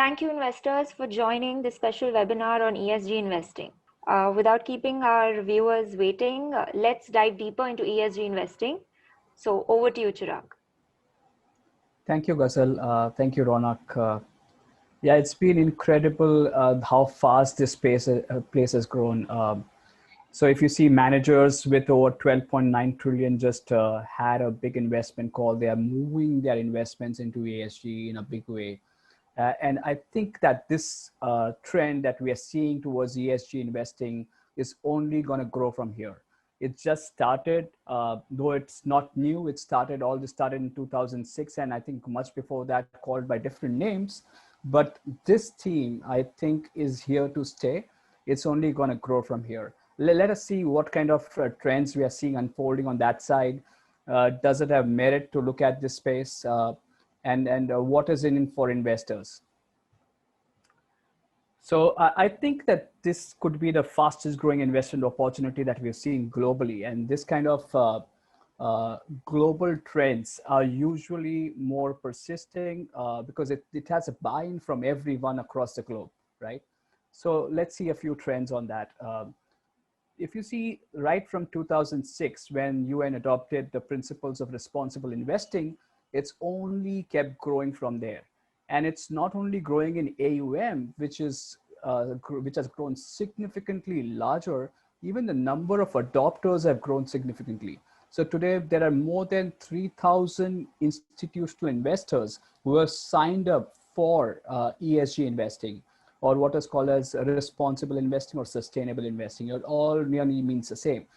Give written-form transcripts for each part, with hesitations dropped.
Thank you, investors, for joining this special webinar on ESG investing. Without keeping our viewers waiting, let's dive deeper into ESG investing. So over to you, Chirag. Thank you, Ghazal. Thank you, Ronak. Yeah, it's been incredible how fast this place has grown. So if you see managers with over 12.9 trillion just had a big investment call, they are moving their investments into ESG in a big way. And I think that this trend that we are seeing towards ESG investing is only going to grow from here. It just started, though it's not new. All this started in 2006, and I think much before that, called by different names. But this theme, I think, is here to stay. It's only going to grow from here. Let us see what kind of trends we are seeing unfolding on that side. Does it have merit to look at this space? And what is in it for investors? So I think that this could be the fastest growing investment opportunity that we're seeing globally. And this kind of global trends are usually more persisting because it has a buy-in from everyone across the globe, right? So let's see a few trends on that. If you see right from 2006, when UN adopted the principles of responsible investing, it's only kept growing from there. And it's not only growing in AUM, which has grown significantly larger, even the number of adopters have grown significantly. So today there are more than 3,000 institutional investors who have signed up for ESG investing, or what is called as responsible investing or sustainable investing. It all nearly means the same.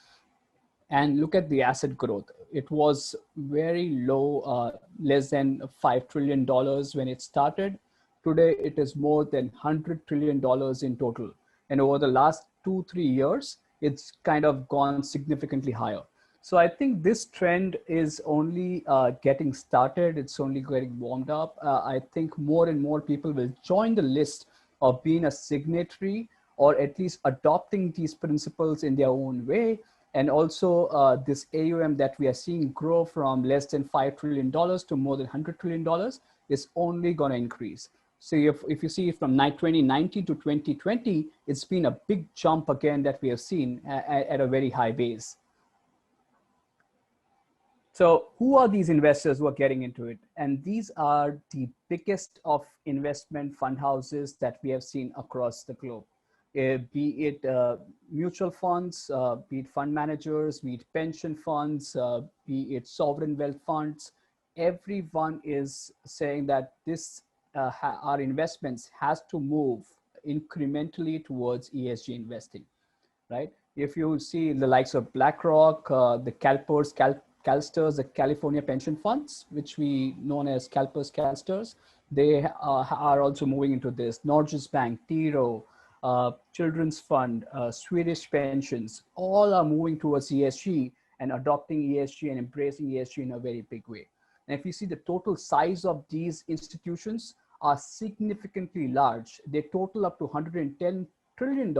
And look at the asset growth. It was very low, less than $5 trillion when it started. Today, it is more than $100 trillion in total. And over the last 2-3 years, it's kind of gone significantly higher. So I think this trend is only getting started. It's only getting warmed up. I think more and more people will join the list of being a signatory, or at least adopting these principles in their own way. And also this AUM that we are seeing grow from less than $5 trillion to more than $100 trillion is only going to increase. So if you see from 2019 to 2020, it's been a big jump again that we have seen at a very high base. So who are these investors who are getting into it? And these are the biggest of investment fund houses that we have seen across the globe. Be it mutual funds, be it fund managers, be it pension funds, be it sovereign wealth funds, everyone is saying that this our investments has to move incrementally towards ESG investing, right? If you see the likes of BlackRock, the CalSTRS, the California pension funds, which we known as CalSTRS, they are also moving into this. Norges Bank, T. Rowe, Children's Fund, Swedish pensions, all are moving towards ESG and adopting ESG and embracing ESG in a very big way. And if you see the total size of these institutions are significantly large, they total up to $110 trillion.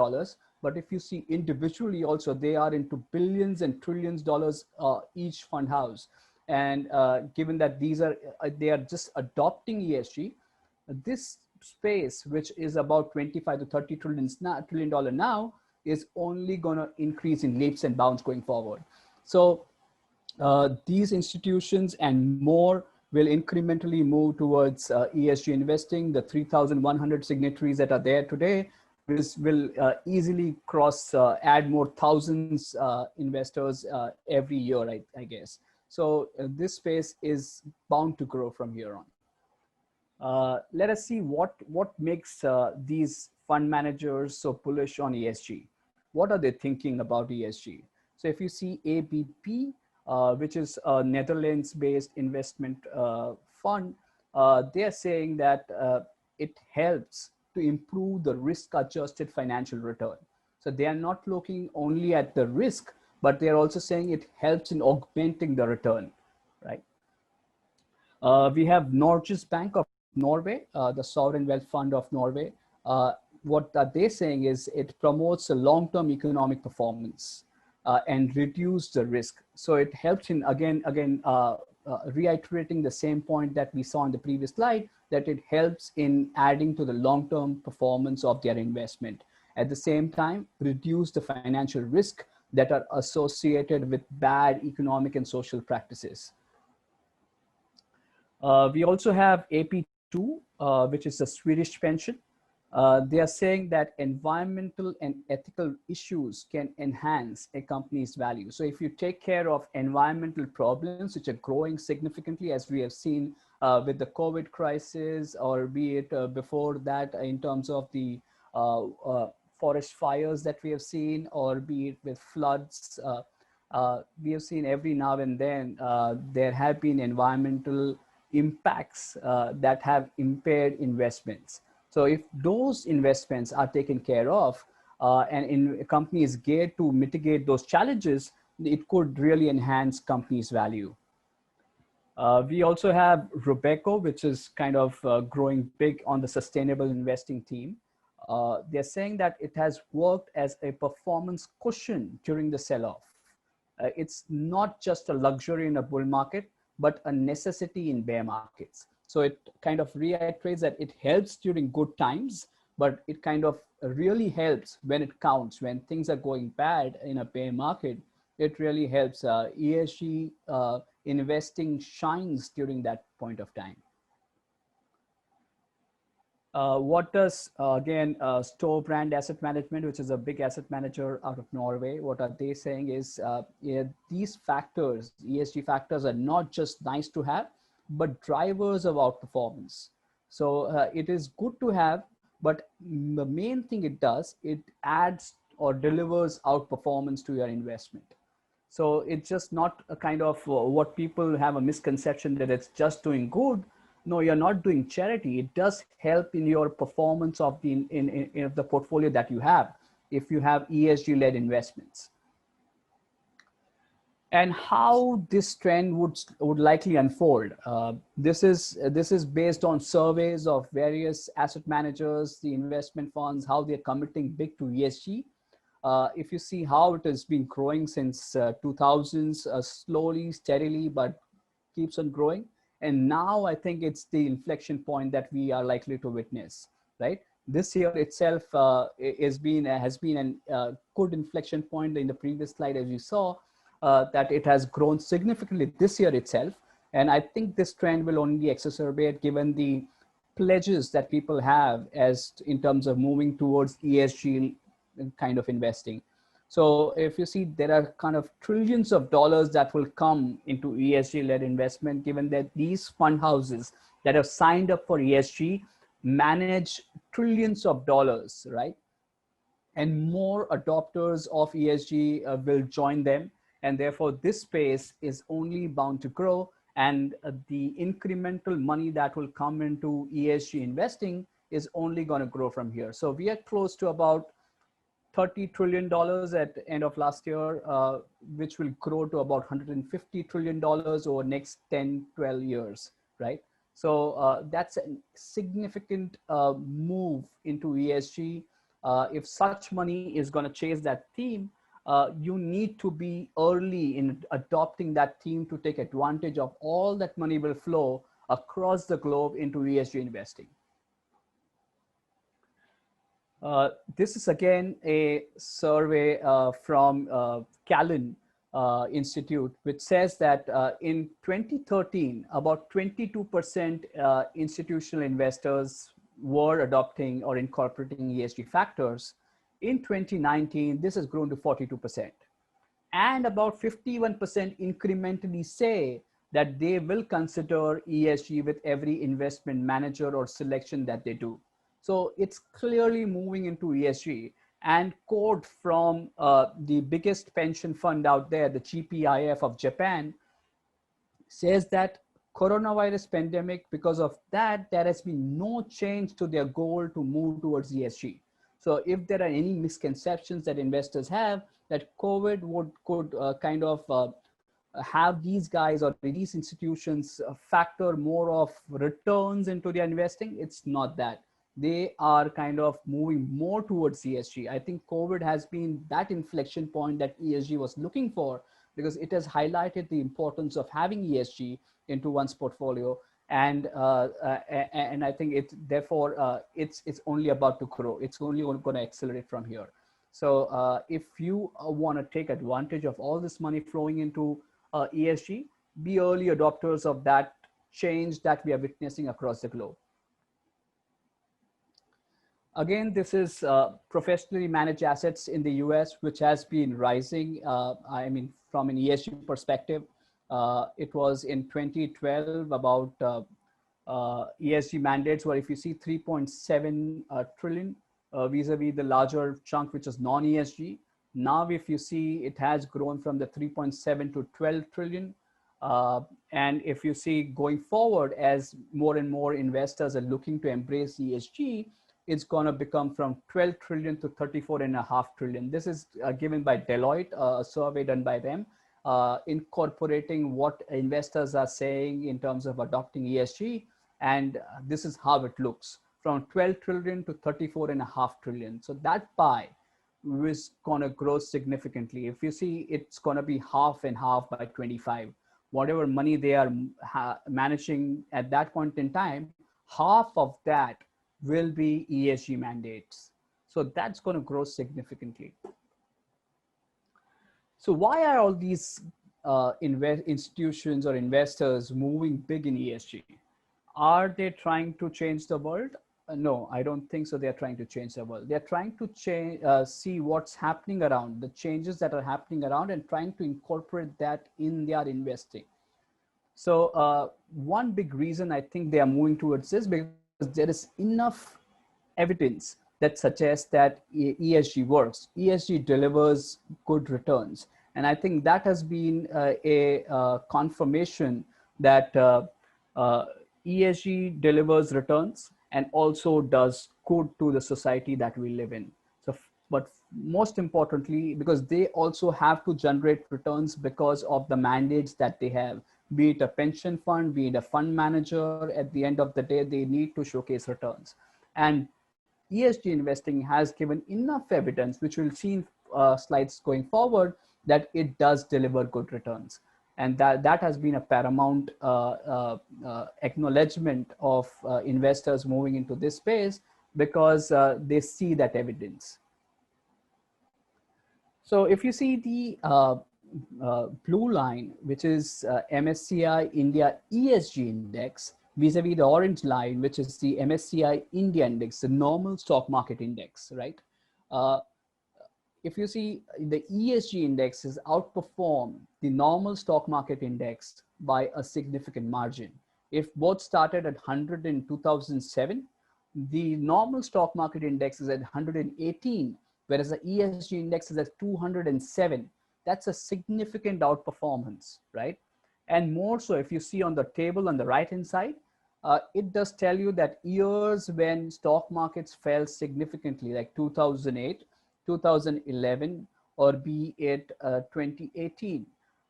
But if you see individually also, they are into billions and trillions dollars each fund house. And given that they are just adopting ESG, this space, which is about 25 to 30 trillion dollar now, is only going to increase in leaps and bounds going forward. So these institutions and more will incrementally move towards ESG investing. The 3,100 signatories that are there today will easily add more thousands investors every year, I guess. So this space is bound to grow from here on. Let us see what makes these fund managers so bullish on ESG. What are they thinking about ESG? So if you see ABP, which is a Netherlands-based investment fund, they are saying that it helps to improve the risk-adjusted financial return. So they are not looking only at the risk, but they are also saying it helps in augmenting the return, right? We have Norges Bank of Norway, the sovereign wealth fund of Norway. What they're saying is it promotes a long-term economic performance and reduce the risk. So it helps in, again, reiterating the same point that we saw in the previous slide, that it helps in adding to the long-term performance of their investment. At the same time, reduce the financial risk that are associated with bad economic and social practices. We also have AP2, which is a Swedish pension. They are saying that environmental and ethical issues can enhance a company's value. So if you take care of environmental problems, which are growing significantly, as we have seen with the COVID crisis, or be it before that in terms of the forest fires that we have seen, or be it with floods, we have seen every now and then there have been environmental impacts that have impaired investments. So if those investments are taken care of and in companies geared to mitigate those challenges, it could really enhance companies' value. We also have Robeco, which is kind of growing big on the sustainable investing team. They're saying that it has worked as a performance cushion during the sell-off. It's not just a luxury in a bull market, but a necessity in bear markets. So it kind of reiterates that it helps during good times, but it kind of really helps when it counts. When things are going bad in a bear market, it really helps. ESG investing shines during that point of time. What does, again, Store Brand Asset Management, which is a big asset manager out of Norway, what are they saying is these factors, ESG factors, are not just nice to have, but drivers of outperformance. So it is good to have, but the main thing it does, it adds or delivers outperformance to your investment. So it's just not a kind of what people have a misconception that it's just doing good. No, you're not doing charity. It does help in your performance of the in the portfolio that you have, if you have ESG-led investments. And how this trend would likely unfold. This is based on surveys of various asset managers, the investment funds, how they're committing big to ESG. If you see how it has been growing since 2000s, slowly, steadily, but keeps on growing. And now I think it's the inflection point that we are likely to witness, right? This year itself has been a good inflection point. In the previous slide, as you saw, that it has grown significantly this year itself. And I think this trend will only exacerbate given the pledges that people have as in terms of moving towards ESG kind of investing. So if you see, there are kind of trillions of dollars that will come into ESG-led investment, given that these fund houses that have signed up for ESG manage trillions of dollars, right? And more adopters of ESG will join them. And therefore, this space is only bound to grow. And the incremental money that will come into ESG investing is only going to grow from here. So we are close to about $30 trillion at the end of last year, which will grow to about $150 trillion over next 10, 12 years, right? So that's a significant move into ESG. If such money is going to chase that theme, you need to be early in adopting that theme to take advantage of all that money will flow across the globe into ESG investing. This is again a survey from Callan Institute, which says that in 2013, about 22% institutional investors were adopting or incorporating ESG factors. In 2019, this has grown to 42%. And about 51% incrementally say that they will consider ESG with every investment manager or selection that they do. So it's clearly moving into ESG. And quote from the biggest pension fund out there, the GPIF of Japan, says that coronavirus pandemic, because of that, there has been no change to their goal to move towards ESG. So if there are any misconceptions that investors have that COVID could kind of have these guys or these institutions factor more of returns into their investing, it's not that. They are kind of moving more towards ESG. I think COVID has been that inflection point that ESG was looking for, because it has highlighted the importance of having ESG into one's portfolio. And I think it's only about to grow. It's only going to accelerate from here. So if you want to take advantage of all this money flowing into ESG, be early adopters of that change that we are witnessing across the globe. Again, this is professionally managed assets in the US, which has been rising. I mean, from an ESG perspective, it was in 2012 about ESG mandates where if you see 3.7 trillion vis-a-vis the larger chunk, which is non-ESG. Now, if you see, it has grown from the 3.7 to 12 trillion. And if you see going forward, as more and more investors are looking to embrace ESG, it's going to become from 12 trillion to 34.5 trillion. This is given by Deloitte, a survey done by them, incorporating what investors are saying in terms of adopting ESG. And this is how it looks, from 12 trillion to 34.5 trillion. So that pie is going to grow significantly. If you see, it's going to be half and half by 25. Whatever money they are managing at that point in time, half of that will be ESG mandates. So that's going to grow significantly. So why are all these institutions or investors moving big in ESG? Are they trying to change the world? No, I don't think so. They're trying to change the world. They're trying to see what's happening around, the changes that are happening around, and trying to incorporate that in their investing. So one big reason I think they are moving towards this, because there is enough evidence that suggests that ESG works. ESG delivers good returns. And I think that has been a confirmation that ESG delivers returns and also does good to the society that we live in. So, but most importantly, because they also have to generate returns because of the mandates that they have, be it a pension fund, be it a fund manager, at the end of the day, they need to showcase returns. And ESG investing has given enough evidence, which we'll see in slides going forward, that it does deliver good returns. And that has been a paramount acknowledgement of investors moving into this space, because they see that evidence. So if you see the blue line, which is MSCI India ESG index, vis-a-vis the orange line, which is the MSCI India index, the normal stock market index, right? If you see, the ESG index has outperformed the normal stock market index by a significant margin. If both started at 100 in 2007, the normal stock market index is at 118, whereas the ESG index is at 207. That's a significant outperformance, right? And more so, if you see on the table on the right-hand side, it does tell you that years when stock markets fell significantly, like 2008, 2011, or be it 2018,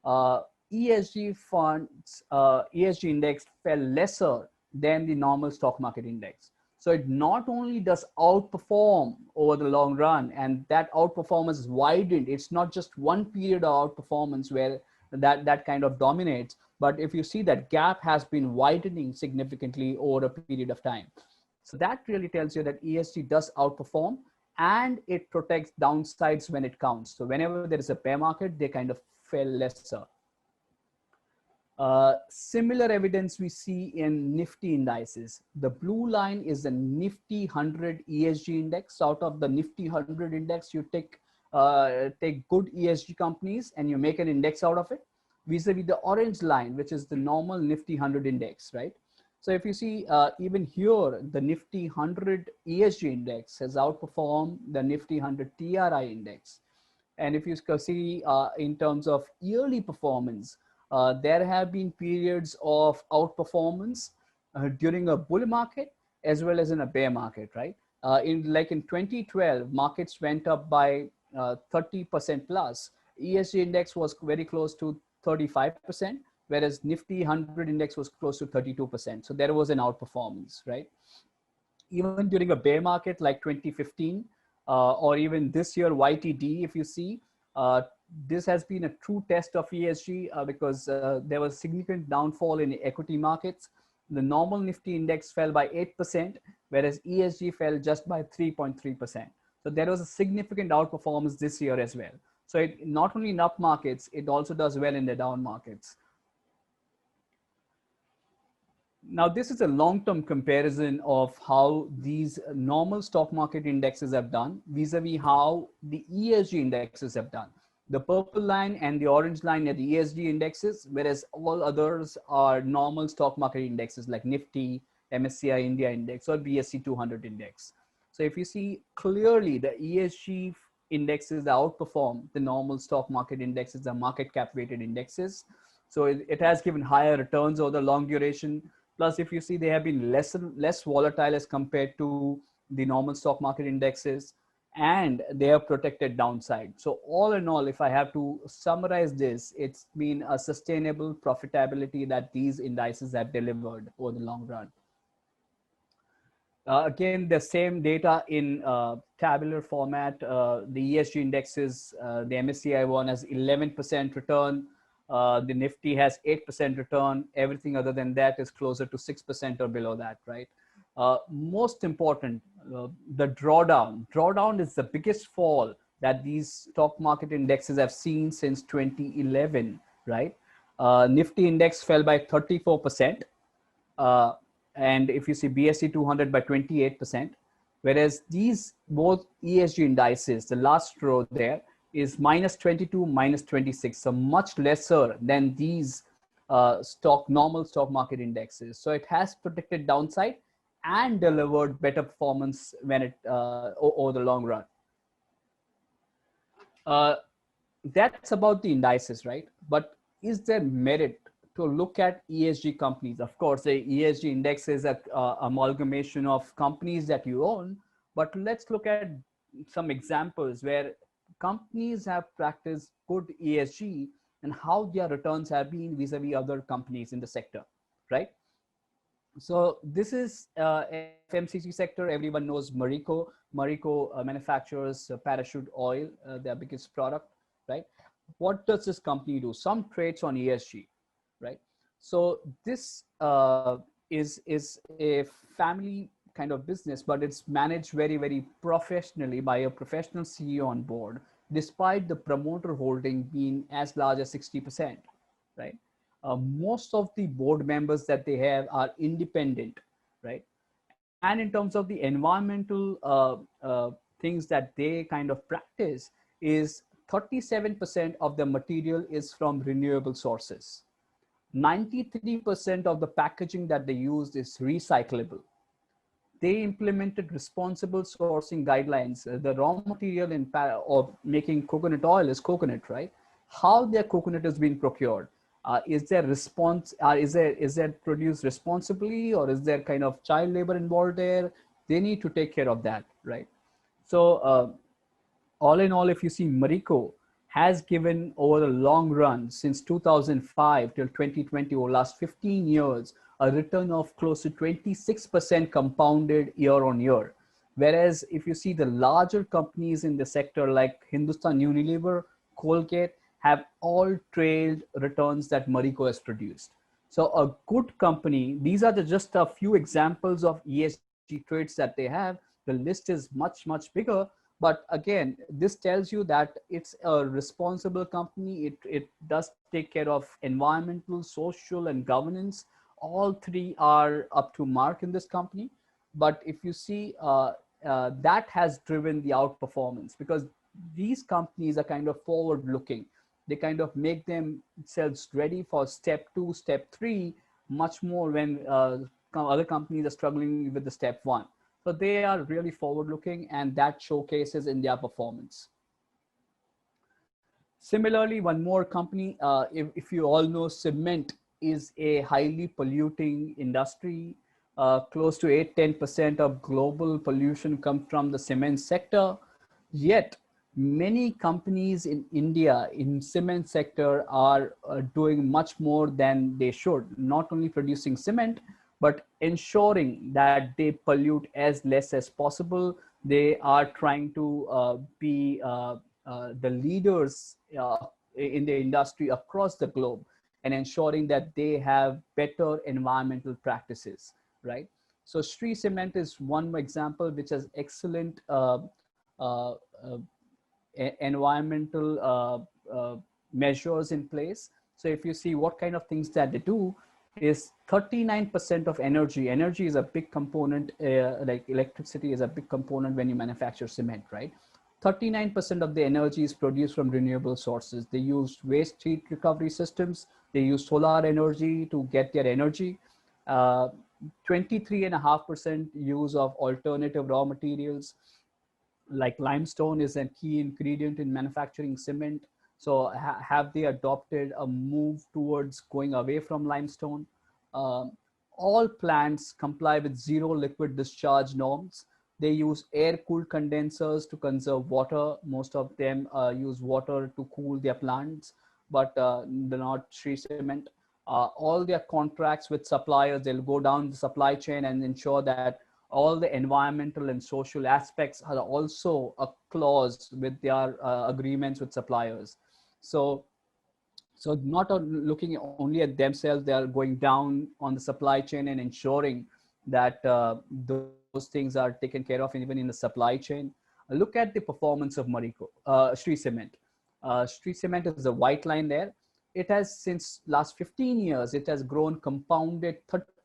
ESG funds, ESG index fell lesser than the normal stock market index. So it not only does outperform over the long run, and that outperformance is widened. It's not just one period of outperformance where that kind of dominates, but if you see, that gap has been widening significantly over a period of time. So that really tells you that ESG does outperform, and it protects downsides when it counts. So whenever there is a bear market, they kind of fell lesser. Similar evidence we see in Nifty indices. The blue line is the Nifty 100 ESG index. Out of the Nifty 100 index, you take good ESG companies and you make an index out of it, vis-a-vis the orange line, which is the normal Nifty 100 index, right? So if you see, even here, the Nifty 100 ESG index has outperformed the Nifty 100 TRI index. And if you see in terms of yearly performance, there have been periods of outperformance during a bull market as well as in a bear market, right? In 2012, markets went up by 30% plus. ESG index was very close to 35%, whereas Nifty 100 index was close to 32%. So there was an outperformance, right? Even during a bear market like 2015, or even this year YTD, if you see, this has been a true test of ESG because there was significant downfall in equity markets. The normal Nifty index fell by 8%, whereas ESG fell just by 3.3%. So there was a significant outperformance this year as well. So it not only in up markets, it also does well in the down markets. Now, this is a long-term comparison of how these normal stock market indexes have done vis-a-vis how the ESG indexes have done. The purple line and the orange line are the ESG indexes, whereas all others are normal stock market indexes like Nifty, MSCI India Index, or BSE 200 Index. So if you see clearly, the ESG indexes outperform the normal stock market indexes, the market cap weighted indexes. So it has given higher returns over the long duration. Plus, if you see, they have been less volatile as compared to the normal stock market indexes, and they are protected downside. So all in all, if I have to summarize this, it's been a sustainable profitability that these indices have delivered over the long run. Again, the same data in tabular format. The ESG indexes, the MSCI one has 11% return. The Nifty has 8% return. Everything other than that is closer to 6% or below that, right? Most important, the drawdown. Drawdown is the biggest fall that these stock market indexes have seen since 2011, right? Nifty index fell by 34%. And if you see BSE 200 by 28%, whereas these both ESG indices, the last row there is minus 22, minus 26, so much lesser than these normal stock market indexes. So it has protected downside and delivered better performance when it over the long run. That's about the indices, right? But is there merit to look at ESG companies? Of course, the ESG index is an amalgamation of companies that you own, but let's look at some examples where companies have practiced good ESG and how their returns have been vis-a-vis other companies in the sector, right? So this is FMCG sector. Everyone knows Marico. Marico manufactures parachute oil, their biggest product, right? What does this company do? Some trades on ESG, right? So this is a family kind of business, but it's managed very, very professionally by a professional CEO on board, despite the promoter holding being as large as 60%, right? Most of the board members that they have are independent, right? And in terms of the environmental things that they kind of practice is 37% of the material is from renewable sources. 93% of the packaging that they use is recyclable. They implemented responsible sourcing guidelines. The raw material of making coconut oil is coconut, right? How their coconut is being procured. Is there produced responsibly, or is there kind of child labor involved there? They need to take care of that, right? So all in all, if you see, Marico has given over the long run since 2005 till 2020, or last 15 years, a return of close to 26% compounded year on year. Whereas if you see the larger companies in the sector like Hindustan Unilever, Colgate, have all trailed returns that Marico has produced. So a good company, these are just a few examples of ESG traits that they have. The list is much, much bigger. But again, this tells you that it's a responsible company. It does take care of environmental, social, and governance. All three are up to mark in this company. But if you see, that has driven the outperformance, because these companies are kind of forward looking. They kind of make themselves ready for step 2, step 3, much more when other companies are struggling with the step 1. So they are really forward looking, and that showcases in their performance. Similarly, one more company, if you all know, cement is a highly polluting industry. Close to 8-10% of global pollution comes from the cement sector. Yet many companies in India in cement sector are doing much more than they should, not only producing cement, but ensuring that they pollute as less as possible. They are trying to be the leaders in the industry across the globe, and ensuring that they have better environmental practices, right? So Sri Cement is one example which has excellent uh, uh, environmental measures in place. So if you see what kind of things that they do, is 39% of energy. Energy is a big component, like electricity is a big component when you manufacture cement, right? 39% of the energy is produced from renewable sources. They use waste heat recovery systems. They use solar energy to get their energy. 23.5% use of alternative raw materials, like limestone is a key ingredient in manufacturing cement. So have they adopted a move towards going away from limestone? Um, all plants comply with zero liquid discharge norms. They use air cooled condensers to conserve water. Most of them use water to cool their plants, but they're not Sri Cement. All their contracts with suppliers, they'll go down the supply chain and ensure that all the environmental and social aspects are also a clause with their agreements with suppliers. So, so not looking only at themselves, they are going down on the supply chain and ensuring that those things are taken care of even in the supply chain. Look at the performance of Sri Cement. Sri Cement is the white line there. It has, since last 15 years, it has grown compounded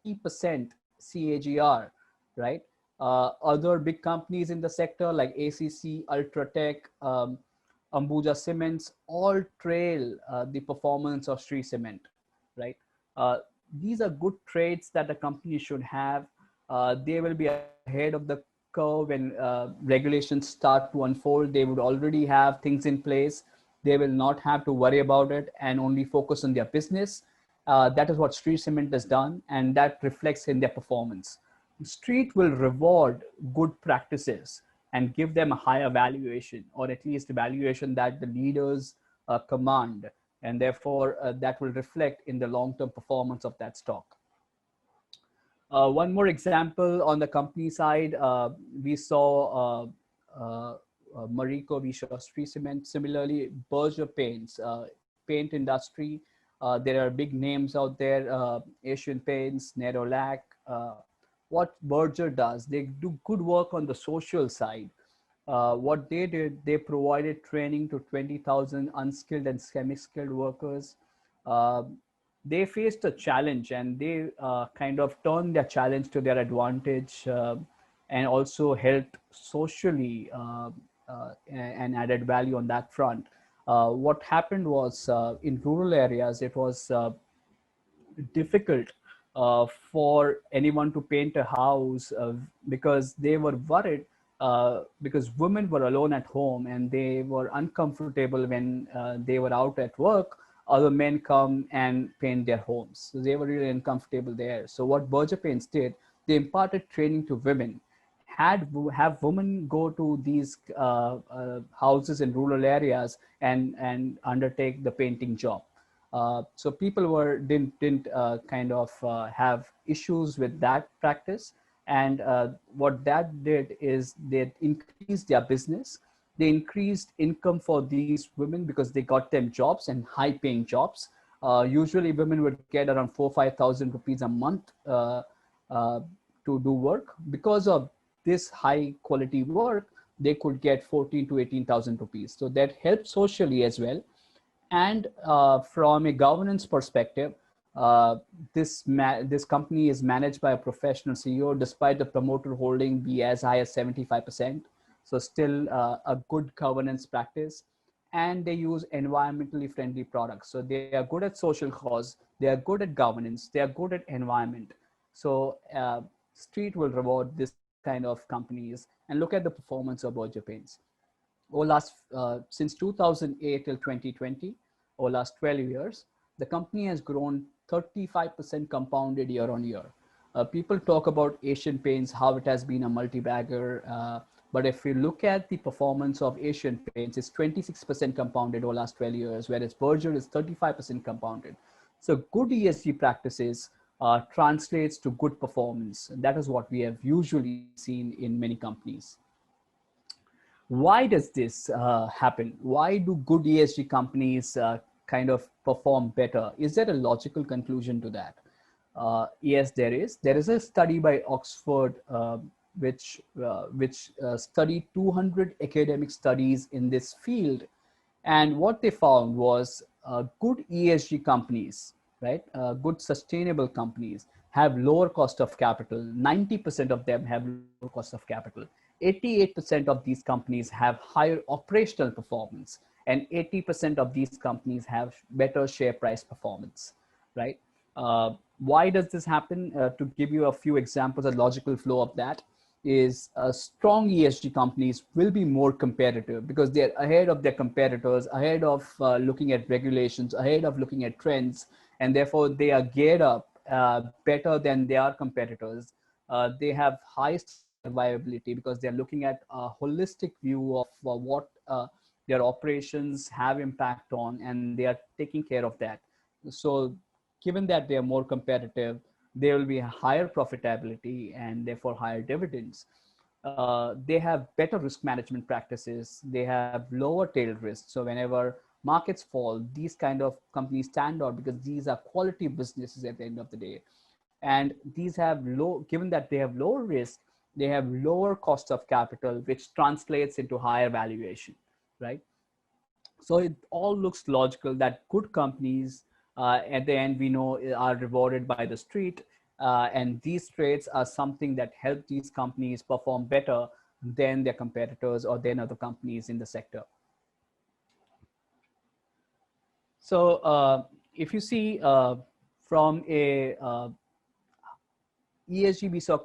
30% CAGR, right? Other big companies in the sector like ACC, Ultratech, Ambuja Cements, all trail the performance of Sri Cement, right? Uh, these are good traits that a company should have. They will be ahead of the curve when regulations start to unfold. They would already have things in place. They will not have to worry about it and only focus on their business. That is what Sri Cement has done, and that reflects in their performance. Street will reward good practices and give them a higher valuation, or at least a valuation that the leaders command, and therefore that will reflect in the long-term performance of that stock. One more example on the company side, we saw Marico, we saw Sri Cement. Similarly, Berger Paints, paint industry. There are big names out there, Asian Paints, Nerolac. What Berger does, they do good work on the social side. What they did, they provided training to 20,000 unskilled and semi-skilled workers. Uh, they faced a challenge, and they kind of turned their challenge to their advantage, and also helped socially, and added value on that front. What happened was, in rural areas, it was difficult for anyone to paint a house, because they were worried, because women were alone at home and they were uncomfortable when they were out at work. Other men come and paint their homes, so they were really uncomfortable there. So what Berger Paints did, they imparted training to women, have women go to these houses in rural areas and undertake the painting job. So people didn't kind of have issues with that practice, and what that did is they increased their business. They increased income for these women because they got them jobs, and high-paying jobs. Usually, women would get around 4,000-5,000 rupees a month uh, to do work. Because of this high-quality work, they could get 14 to 18,000 rupees. So that helped socially as well. And from a governance perspective, this company is managed by a professional CEO, despite the promoter holding be as high as 75%. So still a good governance practice. And they use environmentally friendly products. So they are good at social cause, they are good at governance, they are good at environment. So Street will reward this kind of companies. And look at the performance of Berger Paints. Since 2008 till 2020, or last 12 years, the company has grown 35% compounded year on year. People talk about Asian Paints, how it has been a multi-bagger. But if you look at the performance of Asian Paints, it's 26% compounded over last 12 years, whereas Berger is 35% compounded. So good ESG practices translates to good performance. And that is what we have usually seen in many companies. Why does this happen? Why do good ESG companies kind of perform better? Is there a logical conclusion to that? Yes, there is. There is a study by Oxford which studied 200 academic studies in this field, and what they found was good ESG companies, right? Good sustainable companies have lower cost of capital. 90% of them have lower cost of capital. 88% of these companies have higher operational performance, and 80% of these companies have better share price performance, right? Why does this happen? To give you a few examples, a logical flow of that is strong ESG companies will be more competitive because they're ahead of their competitors, ahead of looking at regulations, ahead of looking at trends, and therefore they are geared up better than their competitors. They have high survivability because they're looking at a holistic view of what their operations have impact on, and they are taking care of that. So given that they are more competitive, there will be a higher profitability and therefore higher dividends. They have better risk management practices. They have lower tail risk. So whenever markets fall, these kind of companies stand out because these are quality businesses at the end of the day. And these have given that they have lower risk, they have lower cost of capital, which translates into higher valuation, right? So it all looks logical that good companies at the end we know are rewarded by the street, and these traits are something that help these companies perform better than their competitors or than other companies in the sector. So if you see from a ESG, we saw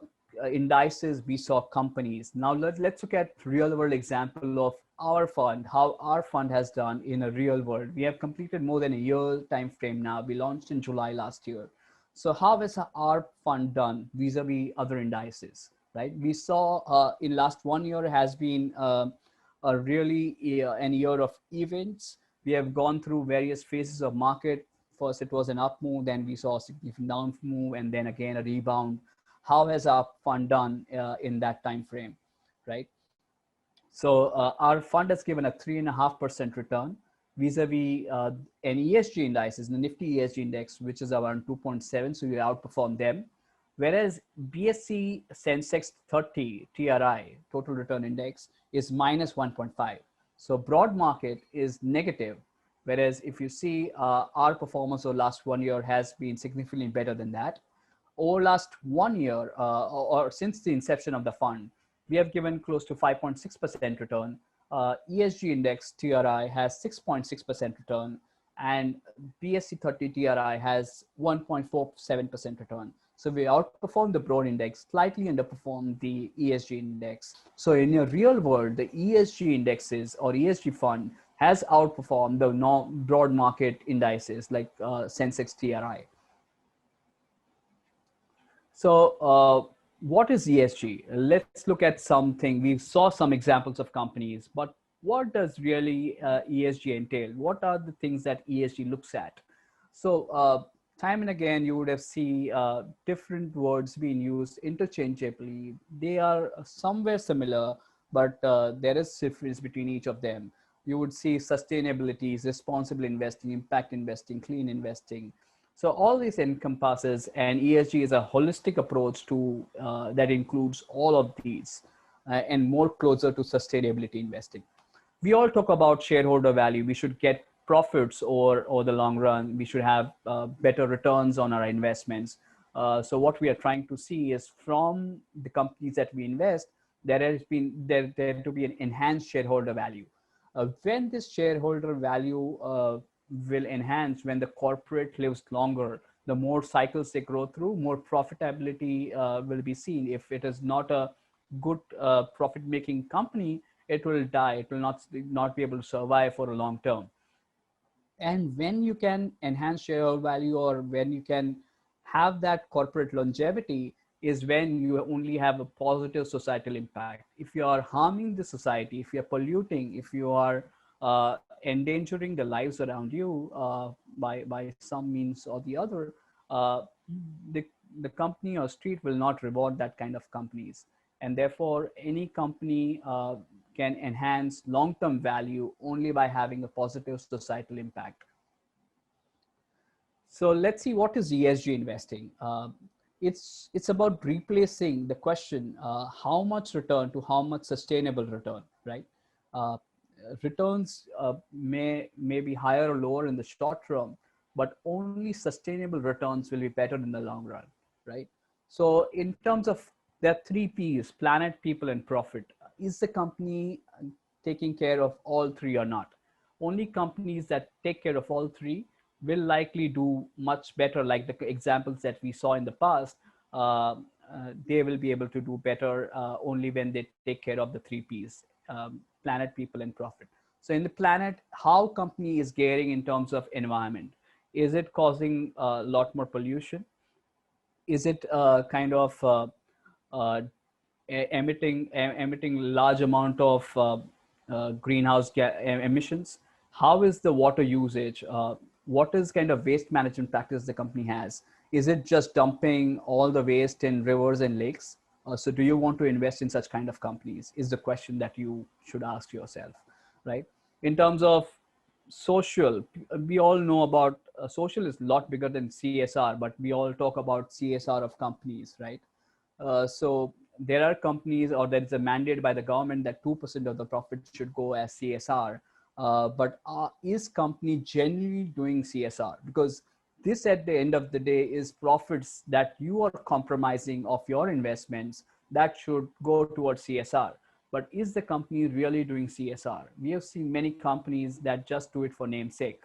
indices, we saw companies. Now let's look at real world example of our fund, how our fund has done in a real world. We have completed more than a year time frame now. We launched in July last year. So how has our fund done vis-a-vis other indices, right? We saw in last 1 year has been a really an year of events. We have gone through various phases of market. First, it was an up move, then we saw a significant down move, and then again a rebound. How has our fund done in that time frame, right? So our fund has given a 3.5% return vis-a-vis an ESG indices, the Nifty ESG index, which is around 2.7. So we outperform them. Whereas BSC Sensex 30 TRI, Total Return Index, is minus 1.5. So broad market is negative. Whereas if you see our performance over last 1 year has been significantly better than that. Over last 1 year or since the inception of the fund, we have given close to 5.6% return. ESG index TRI has 6.6% return, and BSC 30 TRI has 1.47% return. So we outperformed the broad index, slightly underperformed the ESG index. So in your real world, the ESG indexes or ESG fund has outperformed the broad market indices like Sensex TRI. So what is ESG? Let's look at something. We saw some examples of companies, but what does really ESG entail? What are the things that ESG looks at? So time and again, you would have seen different words being used interchangeably. They are somewhere similar, but there is difference between each of them. You would see sustainability, responsible investing, impact investing, clean investing. So all this encompasses, and ESG is a holistic approach to that includes all of these and more closer to sustainability investing. We all talk about shareholder value. We should get profits over the long run. We should have better returns on our investments. So what we are trying to see is from the companies that we invest, there to be an enhanced shareholder value. When this shareholder value will enhance, when the corporate lives longer, the more cycles they grow through, more profitability will be seen. If it is not a good profit making company, it will die. It will not be able to survive for a long term. And when you can enhance shareholder value, or when you can have that corporate longevity, is when you only have a positive societal impact. If you are harming the society, if you are polluting, if you are endangering the lives around you by some means or the other, uh, the company or street will not reward that kind of companies. And therefore, any company can enhance long-term value only by having a positive societal impact. So let's see, what is ESG investing? It's about replacing the question how much return to how much sustainable return, right? Uh, Returns may be higher or lower in the short term, but only sustainable returns will be better in the long run, right? So in terms of, there are three P's: planet, people, and profit. Is the company taking care of all three or not? Only companies that take care of all three will likely do much better, like the examples that we saw in the past. They will be able to do better only when they take care of the three P's: planet, people, and profit. So in the planet, how company is gearing in terms of environment? Is it causing a lot more pollution? Is it kind of uh, emitting large amount of greenhouse emissions? How is the water usage? What is kind of waste management practice the company has? Is it just dumping all the waste in rivers and lakes? So do you want to invest in such kind of companies, is the question that you should ask yourself, right? In terms of social, we all know about social is a lot bigger than CSR, but we all talk about CSR of companies, right? So there are companies, or there is a mandate by the government that 2% of the profit should go as CSR. But is company genuinely doing CSR? Because this, at the end of the day, is profits that you are compromising of your investments that should go towards CSR. But is the company really doing CSR? We have seen many companies that just do it for namesake.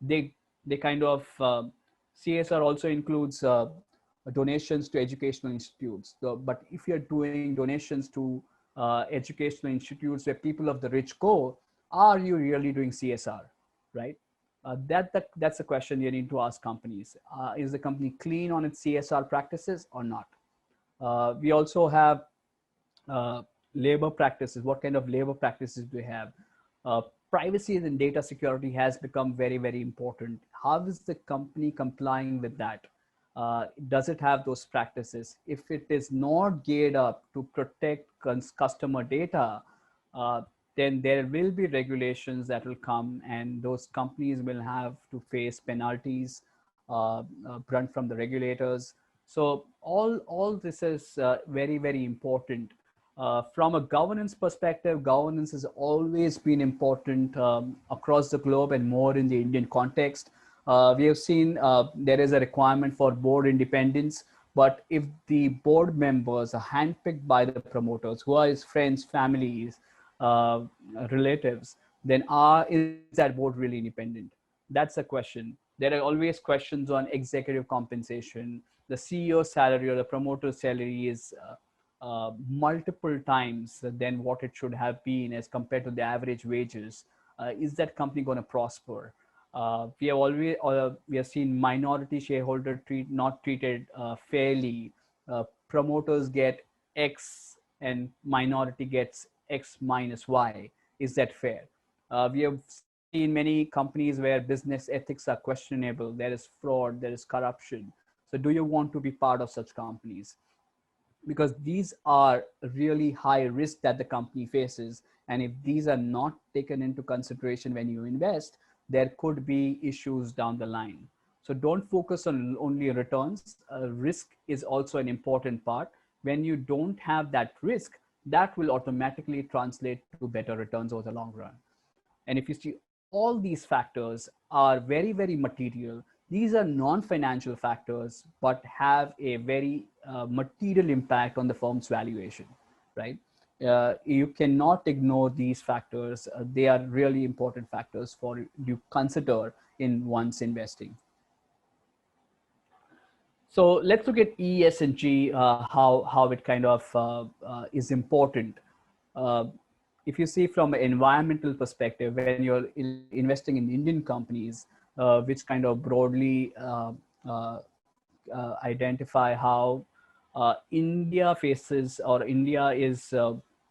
They kind of CSR also includes donations to educational institutes. So, but if you're doing donations to educational institutes where people of the rich go, are you really doing CSR, right? That's a question you need to ask companies. Is the company clean on its CSR practices or not? We also have uh, labor practices. What kind of labor practices do we have? Uh, Privacy and data security has become very, very important. How is the company complying with that? Does it have those practices? If it is not geared up to protect customer data, uh, then there will be regulations that will come, and those companies will have to face penalties brunt from the regulators. So all this is very, very important. From a governance perspective, governance has always been important across the globe, and more in the Indian context. We have seen there is a requirement for board independence, but if the board members are handpicked by the promoters, who are his friends, families, uh, relatives, then is that board really independent? That's a question. There are always questions on executive compensation. The CEO salary or the promoter salary is multiple times than what it should have been as compared to the average wages. Is that company going to prosper? We have seen minority shareholder not treated fairly. Promoters get X and minority gets X minus Y. Is that fair? We have seen many companies where business ethics are questionable. There is fraud, there is corruption. So do you want to be part of such companies? Because these are really high risk that the company faces, and if these are not taken into consideration when you invest, there could be issues down the line. So don't focus on only returns. Risk is also an important part. When you don't have that risk, that will automatically translate to better returns over the long run. And if you see, all these factors are very, very material. These are non-financial factors, but have a very material impact on the firm's valuation, right? You cannot ignore these factors. They are really important factors for you consider in one's investing. So let's look at ESG, how it kind of is important. Uh, if you see from an environmental perspective, when you're investing in Indian companies, which kind of broadly uh, identify how India faces, or India is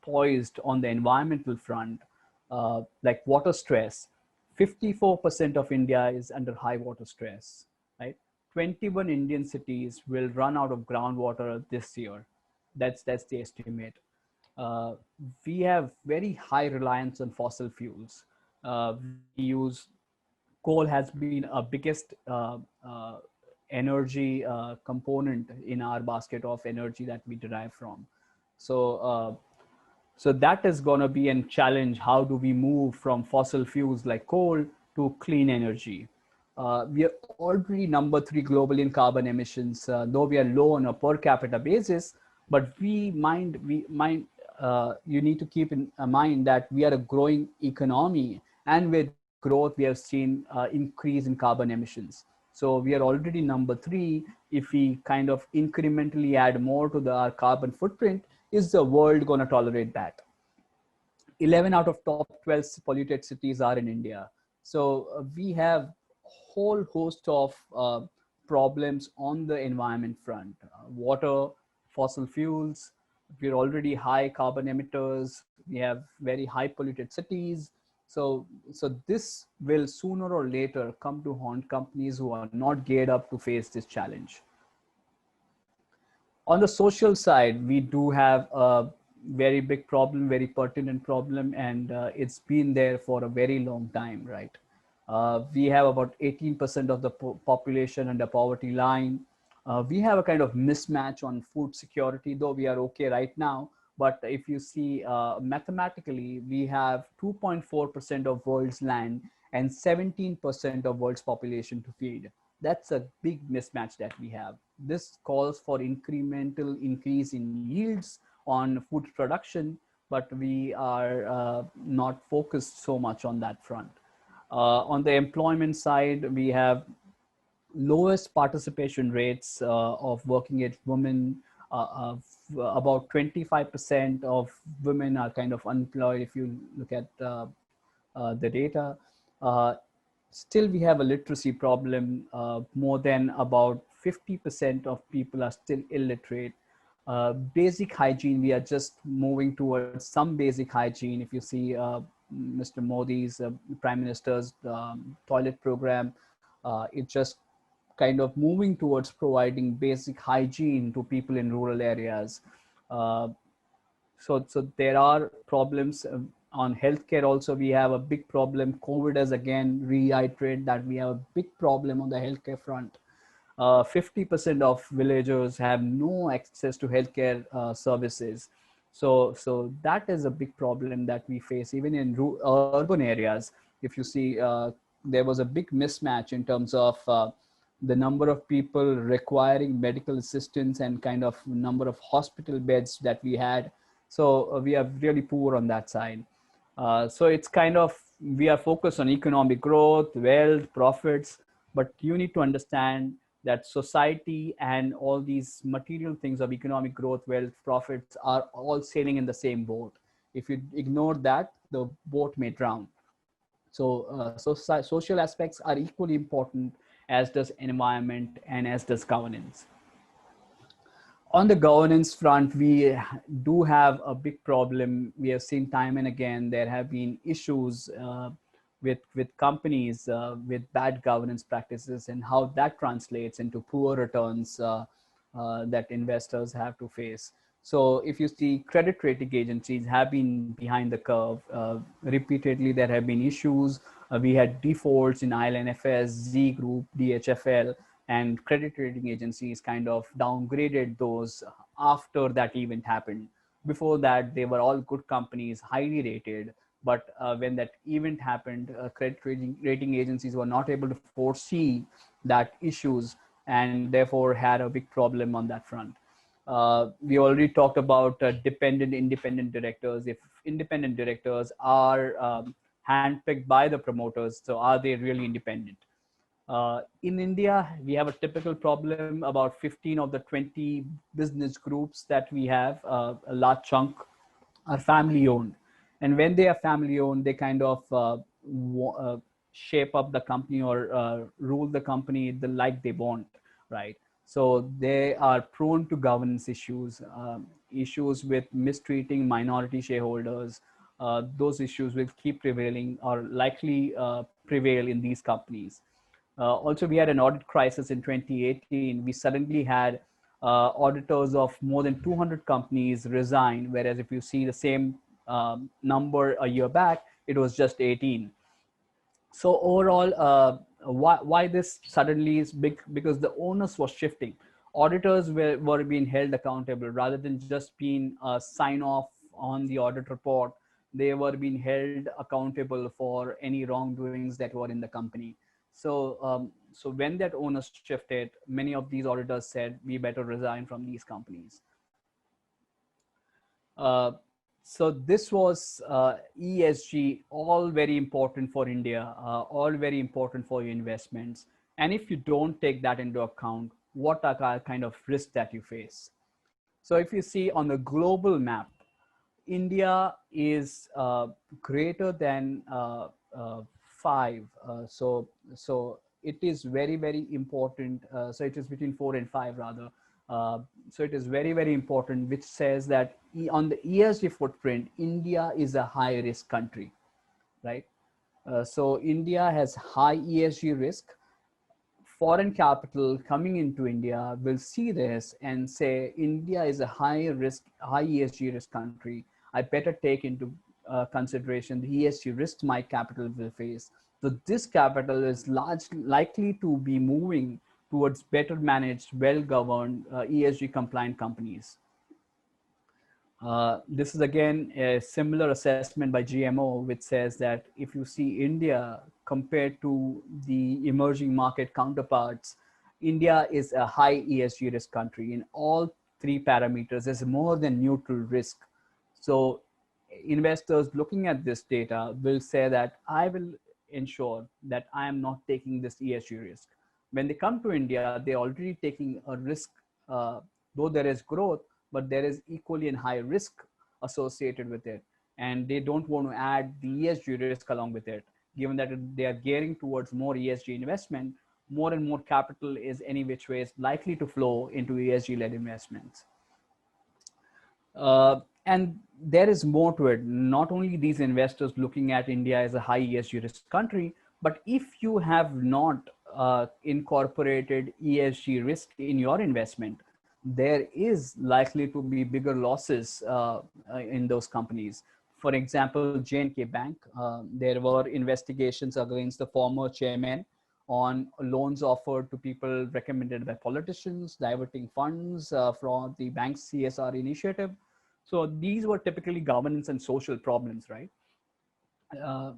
poised on the environmental front, like water stress. 54% of India is under high water stress, right? 21 Indian cities will run out of groundwater this year. That's the estimate. uh, we have very high reliance on fossil fuels. We use coal has been a biggest energy component in our basket of energy that we derive from. So so that is going to be a challenge. How do we move from fossil fuels like coal to clean energy? We are already number three globally in carbon emissions, though we are low on a per capita basis. But you need to keep in mind that we are a growing economy, and with growth, we have seen increase in carbon emissions. So we are already number three. If we kind of incrementally add more to our carbon footprint, is the world going to tolerate that? 11 out of top 12 polluted cities are in India. So we have whole host of problems on the environment front. Water, fossil fuels, we're already high carbon emitters. We have very high polluted cities. So this will sooner or later come to haunt companies who are not geared up to face this challenge. On the social side, we do have a very big problem, very pertinent problem, and it's been there for a very long time, right? We have about 18% of the population under poverty line. We have a kind of mismatch on food security, though we are okay right now. But if you see mathematically, we have 2.4% of world's land and 17% of world's population to feed. That's a big mismatch that we have. This calls for incremental increase in yields on food production, but we are not focused so much on that front. On the employment side, we have lowest participation rates of working age women. About 25% of women are kind of unemployed if you look at the data. Uh, Still, we have a literacy problem. More than about 50% of people are still illiterate. Basic hygiene, we are just moving towards some basic hygiene. If you see Mr. Modi's Prime Minister's toilet program, it just kind of moving towards providing basic hygiene to people in rural areas. Uh, so there are problems on healthcare. Also, we have a big problem. COVID has again reiterated that we have a big problem on the healthcare front. 50% of villagers have no access to healthcare services. So that is a big problem that we face even in urban areas. If you see, there was a big mismatch in terms of the number of people requiring medical assistance and kind of number of hospital beds that we had. So we are really poor on that side. So it's kind of, we are focused on economic growth, wealth, profits, but you need to understand that society and all these material things of economic growth, wealth, profits are all sailing in the same boat. If you ignore that, the boat may drown. So social aspects are equally important, as does environment and as does governance. On the governance front, we do have a big problem. We have seen time and again there have been issues with companies with bad governance practices, and how that translates into poor returns that investors have to face. So if you see, credit rating agencies have been behind the curve. Repeatedly, there have been issues. We had defaults in ILNFS, Z Group, DHFL, and credit rating agencies kind of downgraded those after that event happened. Before that, they were all good companies, highly rated. But when that event happened, credit rating agencies were not able to foresee that issues, and therefore had a big problem on that front. We already talked about dependent independent directors. If independent directors are handpicked by the promoters, so are they really independent? In India, we have a typical problem. About 15 of the 20 business groups that we have, a large chunk, are family owned. And when they are family owned, they kind of shape up the company or rule the company like they want, right? So they are prone to governance issues, issues with mistreating minority shareholders. Those issues will keep prevailing or likely prevail in these companies. Also, we had an audit crisis in 2018. We suddenly had auditors of more than 200 companies resigned, whereas if you see the same number a year back, it was just 18. So overall, why this suddenly is big? Because the onus was shifting. Auditors were being held accountable rather than just being a sign off on the audit report. They were being held accountable for any wrongdoings that were in the company. So when that onus shifted, many of these auditors said we better resign from these companies. Uh, so this was ESG, all very important for India, all very important for your investments. And if you don't take that into account, what are kind of risks that you face? So if you see on the global map, India is greater than five. So it is very, very important. So it is between 4 and 5 rather. So it is very, very important, which says that on the ESG footprint, India is a high risk country, right? So India has high ESG risk. Foreign capital coming into India will see this and say, India is a high risk, high ESG risk country. I better take into consideration the ESG risks my capital will face. So this capital is likely to be moving towards better managed, well-governed, ESG compliant companies. This is again a similar assessment by GMO, which says that if you see India compared to the emerging market counterparts, India is a high ESG risk country in all three parameters. There's more than neutral risk. So investors looking at this data will say that I will ensure that I am not taking this ESG risk. When they come to India, they're already taking a risk, though there is growth, but there is equally and high risk associated with it. And they don't want to add the ESG risk along with it, given that they are gearing towards more ESG investment. More and more capital is any which way is likely to flow into ESG led investments. And there is more to it. Not only these investors looking at India as a high ESG risk country, but if you have not incorporated ESG risk in your investment, there is likely to be bigger losses in those companies. For example, J&K Bank, there were investigations against the former chairman on loans offered to people recommended by politicians, diverting funds from the bank's CSR initiative. So these were typically governance and social problems, right?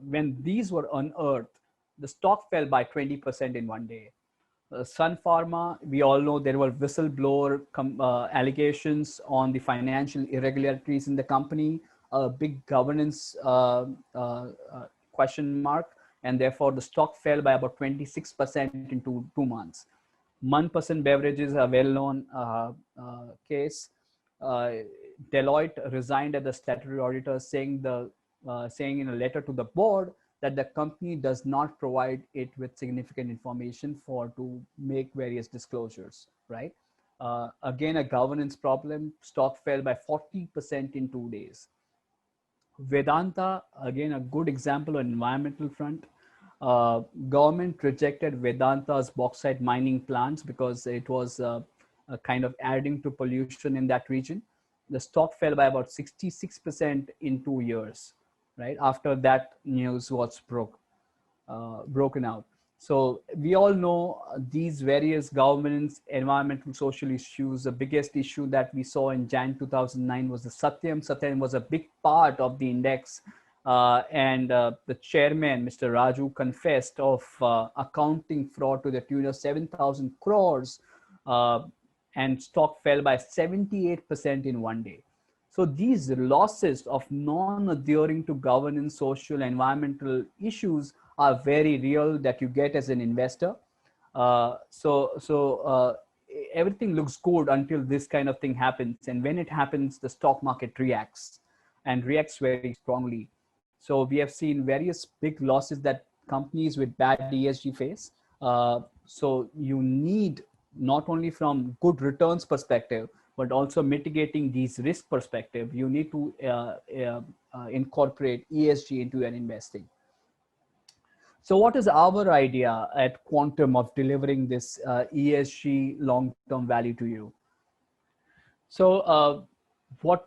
When these were unearthed, the stock fell by 20% in one day. Sun Pharma, we all know there were whistleblower allegations on the financial irregularities in the company, a big governance question mark, and therefore the stock fell by about 26% in 2 months. Manperson Beverages, a well-known case. Deloitte resigned as the statutory auditor, saying in a letter to the board that the company does not provide it with significant information to make various disclosures, right? Again, a governance problem. Stock fell by 40% in 2 days. Vedanta, again, a good example on environmental front. Government rejected Vedanta's bauxite mining plans because it was kind of adding to pollution in that region. The stock fell by about 66% in 2 years, right? After that news was broken out. So we all know these various governance, environmental, social issues. The biggest issue that we saw in Jan 2009 was the Satyam. Satyam was a big part of the index. And the chairman, Mr. Raju, confessed of accounting fraud to the tune of 7,000 crores, and stock fell by 78% in one day. So these losses of non-adhering to governance, social, environmental issues are very real that you get as an investor. So everything looks good until this kind of thing happens. And when it happens, the stock market reacts and reacts very strongly. So we have seen various big losses that companies with bad ESG face. So you need not only from good returns perspective, but also mitigating these risk perspective, you need to incorporate ESG into your investing. So what is our idea at Quantum of delivering this ESG long-term value to you? So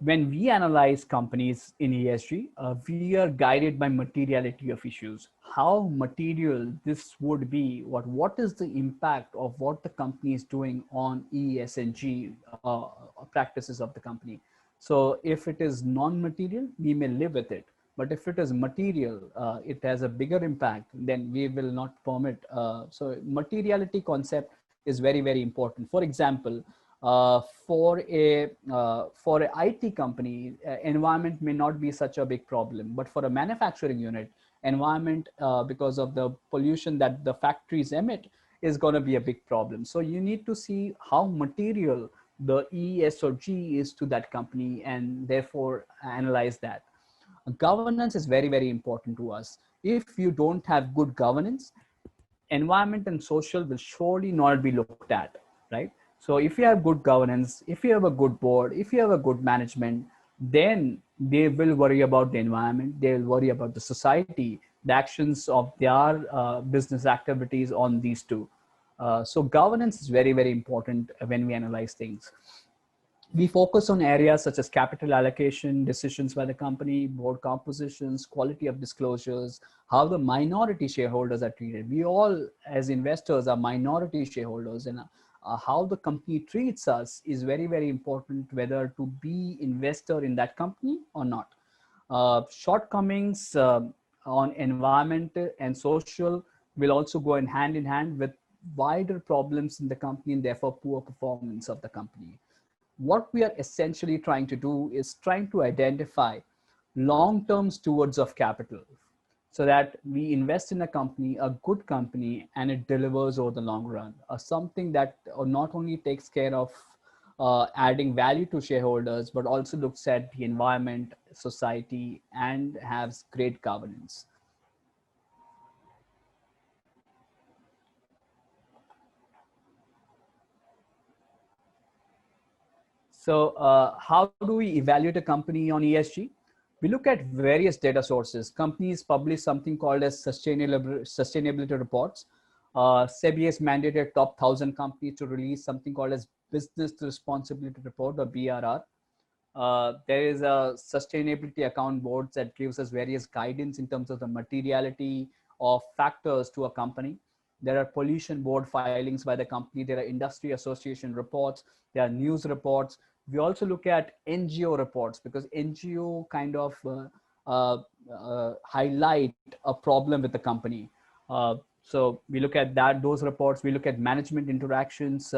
when we analyze companies in ESG, we are guided by materiality of issues. How material this would be, what is the impact of what the company is doing on ESG practices of the company. So if it is non-material, we may live with it. But if it is material, it has a bigger impact, then we will not permit. So materiality concept is very, very important. For example, for a IT company, environment may not be such a big problem, but for a manufacturing unit, environment, because of the pollution that the factories emit, is going to be a big problem. So you need to see how material the E, S, or G is to that company, and therefore analyze that. Governance is very, very important to us. If you don't have good governance, environment and social will surely not be looked at, right? So if you have good governance, if you have a good board, if you have a good management, then they will worry about the environment, they will worry about the society, the actions of their business activities on these two. So governance is very, very important when we analyze things. We focus on areas such as capital allocation, decisions by the company, board compositions, quality of disclosures, how the minority shareholders are treated. We all, as investors, are minority shareholders, and how the company treats us is very, very important, whether to be investor in that company or not. Shortcomings on environment and social will also go in hand with wider problems in the company and therefore poor performance of the company. What we are essentially trying to do is trying to identify long-term stewards of capital so that we invest in a company, a good company, and it delivers over the long run. Something that not only takes care of adding value to shareholders, but also looks at the environment, society, and has great governance. So how do we evaluate a company on ESG? We look at various data sources. Companies publish something called as sustainability reports. SEBI has mandated top 1,000 companies to release something called as business responsibility report, or BRR. There is a sustainability account board that gives us various guidance in terms of the materiality of factors to a company. There are pollution board filings by the company. There are industry association reports. There are news reports. We also look at NGO reports because NGO kind of highlight a problem with the company. So we look at those reports. We look at management interactions.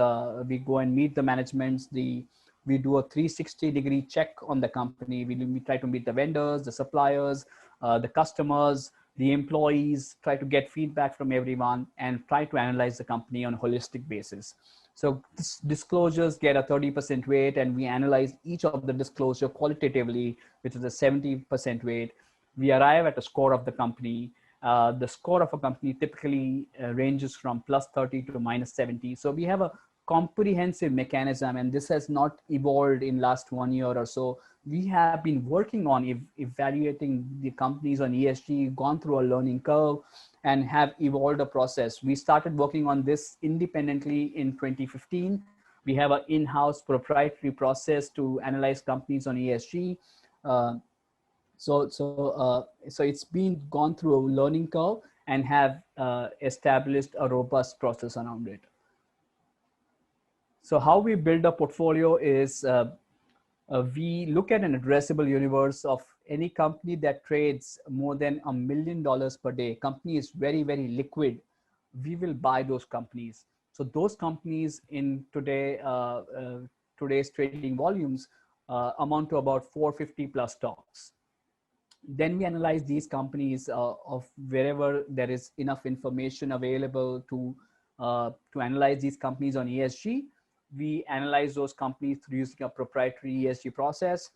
We go and meet the managements. We do a 360-degree check on the company. We try to meet the vendors, the suppliers, the customers, the employees, try to get feedback from everyone and try to analyze the company on a holistic basis. So disclosures get a 30% weight, and we analyze each of the disclosure qualitatively, which is a 70% weight. We arrive at a score of the company. The score of a company typically ranges from plus 30 to minus 70. So we have a comprehensive mechanism, and this has not evolved in last 1 year or so. We have been working on evaluating the companies on ESG, gone through a learning curve, and have evolved a process. We started working on this independently in 2015. We have an in-house proprietary process to analyze companies on ESG. So it's been gone through a learning curve and have established a robust process around it. So how we build a portfolio is we look at an addressable universe of any company that trades more than $1 million per day. Company is very, very liquid. We will buy those companies. So those companies in today's trading volumes amount to about 450 plus stocks. Then we analyze these companies of wherever there is enough information available to analyze these companies on ESG. We analyze those companies through using a proprietary ESG process.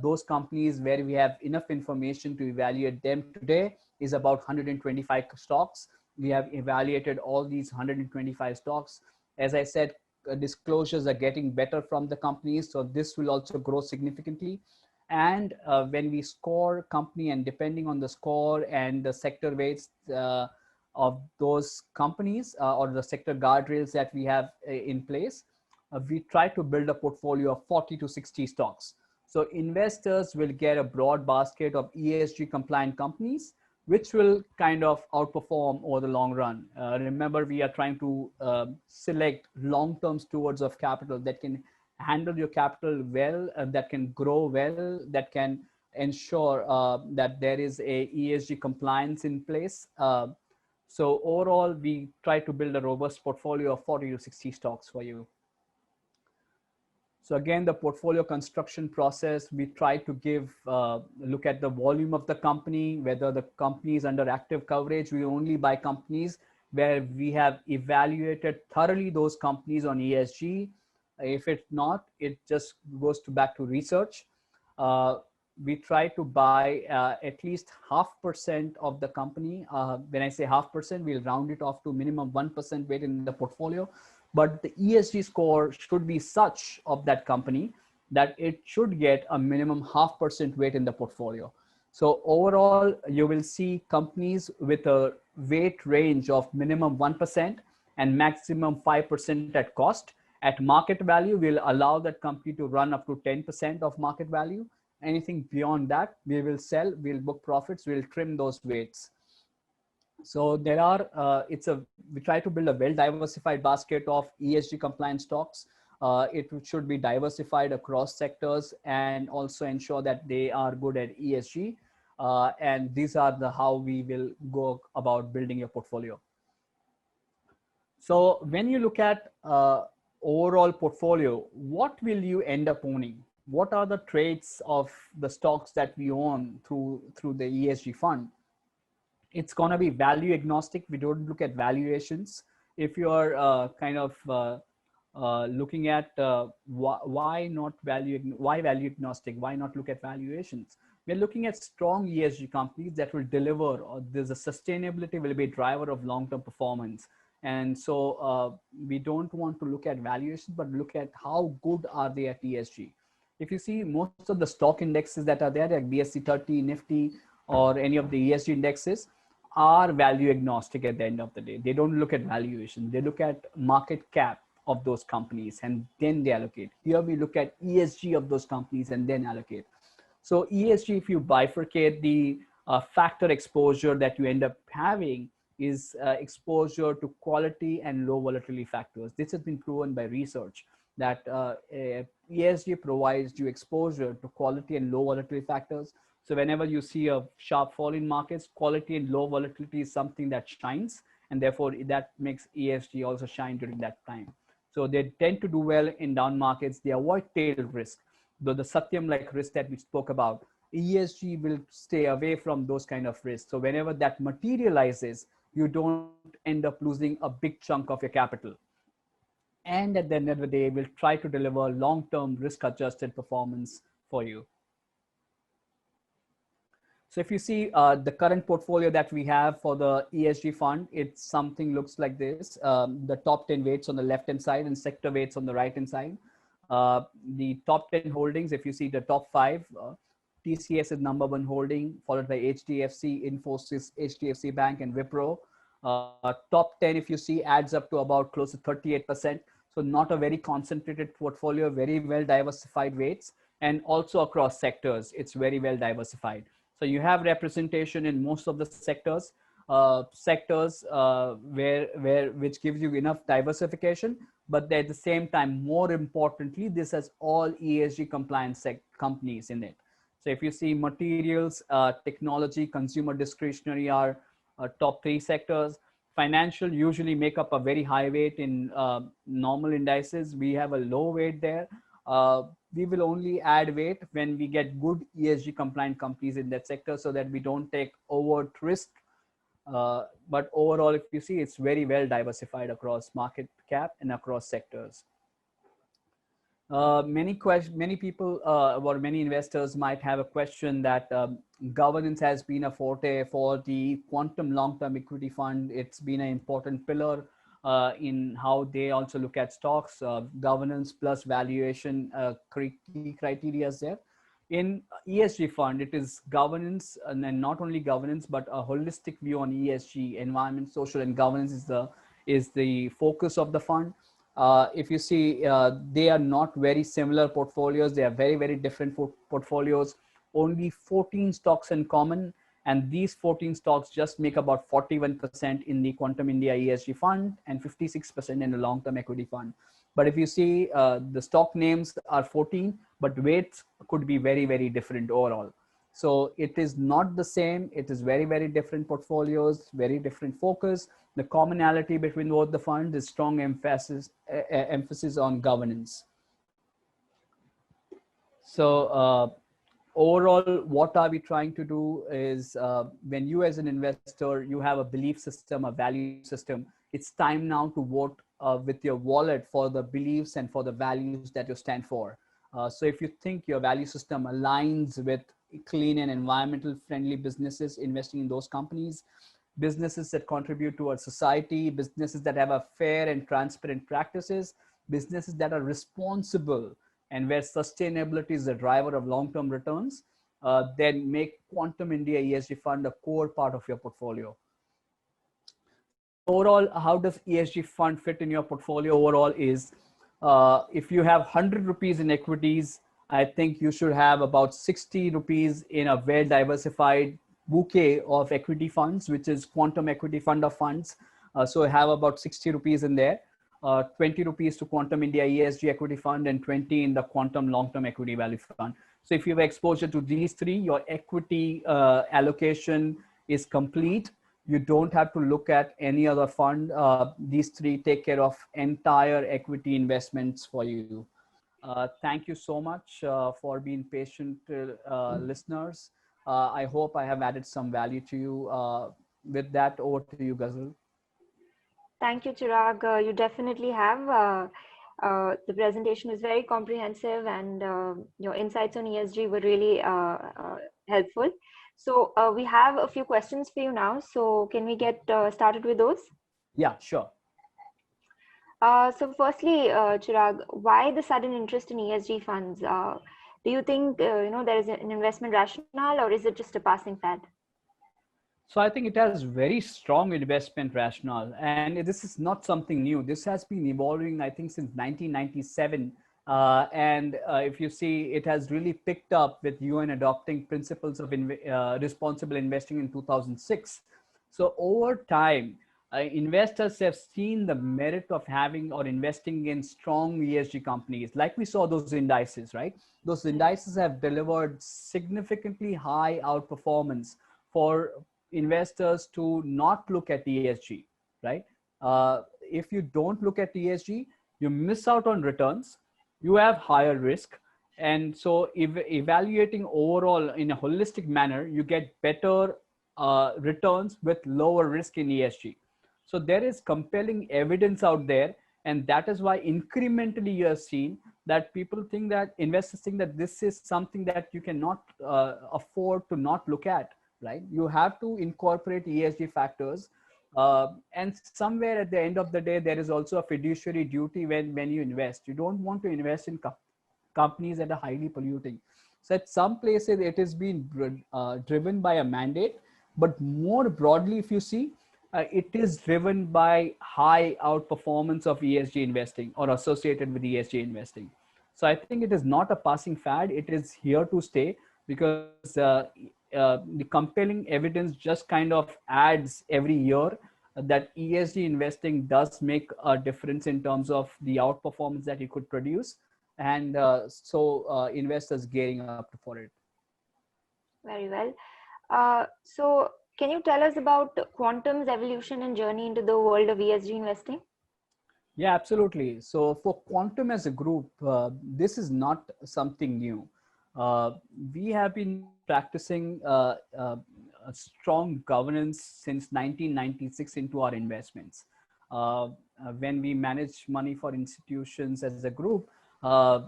Those companies where we have enough information to evaluate them today is about 125 stocks. We have evaluated all these 125 stocks. As I said, disclosures are getting better from the companies, so this will also grow significantly. And when we score company, and depending on the score and the sector weights of those companies or the sector guardrails that we have in place, we try to build a portfolio of 40 to 60 stocks. So investors will get a broad basket of ESG compliant companies, which will kind of outperform over the long run. Remember, we are trying to select long-term stewards of capital that can handle your capital well, that can grow well, that can ensure that there is a ESG compliance in place. So overall, we try to build a robust portfolio of 40 to 60 stocks for you. So again, the portfolio construction process, we try to look at the volume of the company, whether the company is under active coverage. We only buy companies where we have evaluated thoroughly those companies on ESG. If it's not, it just goes back to research. We try to buy at least 0.5% of the company. When I say 0.5%, we'll round it off to minimum 1% weight in the portfolio. But the ESG score should be such of that company that it should get a minimum 0.5% weight in the portfolio. So overall, you will see companies with a weight range of minimum 1% and maximum 5% at cost. At market value, we'll allow that company to run up to 10% of market value. Anything beyond that, we will sell, we'll book profits, we'll trim those weights. So there are, we try to build a well-diversified basket of ESG compliant stocks. It should be diversified across sectors and also ensure that they are good at ESG. And these are how we will go about building your portfolio. So when you look at overall portfolio, what will you end up owning? What are the traits of the stocks that we own through the ESG fund? It's going to be value agnostic. We don't look at valuations. If you're looking at why value agnostic, why not look at valuations? We're looking at strong ESG companies that will deliver, or there's a sustainability will be a driver of long-term performance. And so we don't want to look at valuations, but look at how good are they at ESG. If you see most of the stock indexes that are there, like BSE 30, Nifty, or any of the ESG indexes, are value agnostic at the end of the day. They don't look at valuation. They look at market cap of those companies and then they allocate. Here we look at ESG of those companies and then allocate. So ESG, if you bifurcate the factor exposure that you end up having, is exposure to quality and low volatility factors. This has been proven by research that ESG provides you exposure to quality and low volatility factors. So whenever you see a sharp fall in markets, quality and low volatility is something that shines, and therefore that makes ESG also shine during that time. So they tend to do well in down markets. They avoid tail risk, though the Satyam-like risk that we spoke about. ESG will stay away from those kind of risks. So whenever that materializes, you don't end up losing a big chunk of your capital. And at the end of the day, we'll try to deliver long-term risk-adjusted performance for you. So if you see the current portfolio that we have for the ESG fund, it's something looks like this. The top 10 weights on the left-hand side and sector weights on the right-hand side. The top 10 holdings, if you see the top 5, TCS is #1 holding, followed by HDFC, Infosys, HDFC Bank, and Wipro. Top 10, if you see, adds up to about close to 38%. So not a very concentrated portfolio, very well diversified weights, and also across sectors, it's very well diversified. So you have representation in most of the sectors, which gives you enough diversification, but at the same time, more importantly, this has all ESG compliant companies in it. So if you see materials, technology, consumer discretionary are top 3 sectors. Financial usually make up a very high weight in normal indices. We have a low weight there. We will only add weight when we get good ESG compliant companies in that sector so that we don't take overt risk. But overall, if you see, it's very well diversified across market cap and across sectors. Many people or many investors might have a question that governance has been a forte for the quantum long-term equity fund. It's been an important pillar in how they also look at stocks. Governance plus valuation key criteria is there. In ESG fund, it is governance, and then not only governance, but a holistic view on ESG, environment, social, and governance is the focus of the fund. If you see, they are not very similar portfolios. They are very, very different portfolios. Only 14 stocks in common. And these 14 stocks just make about 41% in the Quantum India ESG fund and 56% in the long-term equity fund. But if you see, the stock names are 14, but weights could be very, very different overall. So it is not the same. It is very, very different portfolios, very different focus. The commonality between both the funds is strong emphasis on governance. So overall, what are we trying to do is, when you as an investor, you have a belief system, a value system, it's time now to vote with your wallet for the beliefs and for the values that you stand for. So if you think your value system aligns with clean and environmental friendly businesses, investing in those companies, businesses that contribute to our society, businesses that have a fair and transparent practices, businesses that are responsible, and where sustainability is the driver of long-term returns, then make Quantum India ESG Fund a core part of your portfolio. So overall, how does ESG fund fit in your portfolio overall is, if you have 100 rupees in equities, I think you should have about 60 rupees in a well diversified bouquet of equity funds, which is Quantum Equity Fund of Funds. So have about 60 rupees in there, 20 rupees to Quantum India ESG Equity Fund, and 20 in the Quantum Long-Term Equity Value Fund. So if you have exposure to these three, your equity allocation is complete. You don't have to look at any other fund. These three take care of entire equity investments for you. Thank you so much for being patient listeners. I hope I have added some value to you. With that, over to you, Ghazal. Thank you, Chirag. You definitely have. The presentation was very comprehensive, and your insights on ESG were really helpful. So we have a few questions for you now. So can we get started with those? Yeah, sure. So firstly, Chirag, why the sudden interest in ESG funds? Do you think there is an investment rationale, or is it just a passing fad? So I think it has very strong investment rationale, and this is not something new. This has been evolving, I think, since 1997. And if you see, it has really picked up with UN adopting principles of responsible investing in 2006. So over time, investors have seen the merit of having or investing in strong ESG companies. Like we saw those indices, right? Those indices have delivered significantly high outperformance for investors to not look at ESG, right? If you don't look at ESG, you miss out on returns, you have higher risk. And so evaluating overall in a holistic manner, you get better returns with lower risk in ESG. So there is compelling evidence out there. And that is why incrementally you have seen that people think that investors think that this is something that you cannot afford to not look at, right? You have to incorporate ESG factors. And somewhere at the end of the day, there is also a fiduciary duty when you invest. You don't want to invest in companies that are highly polluting. So at some places it is being driven by a mandate, but more broadly, if you see, it is driven by high outperformance of ESG investing or associated with ESG investing. So I think it is not a passing fad. It is here to stay because the compelling evidence just kind of adds every year that ESG investing does make a difference in terms of the outperformance that it could produce. And so investors gearing up for it. Very well. So can you tell us about Quantum's evolution and journey into the world of ESG investing? Yeah, absolutely. So for Quantum as a group, this is not something new. We have been practicing a strong governance since 1996 into our investments. When we manage money for institutions as a group,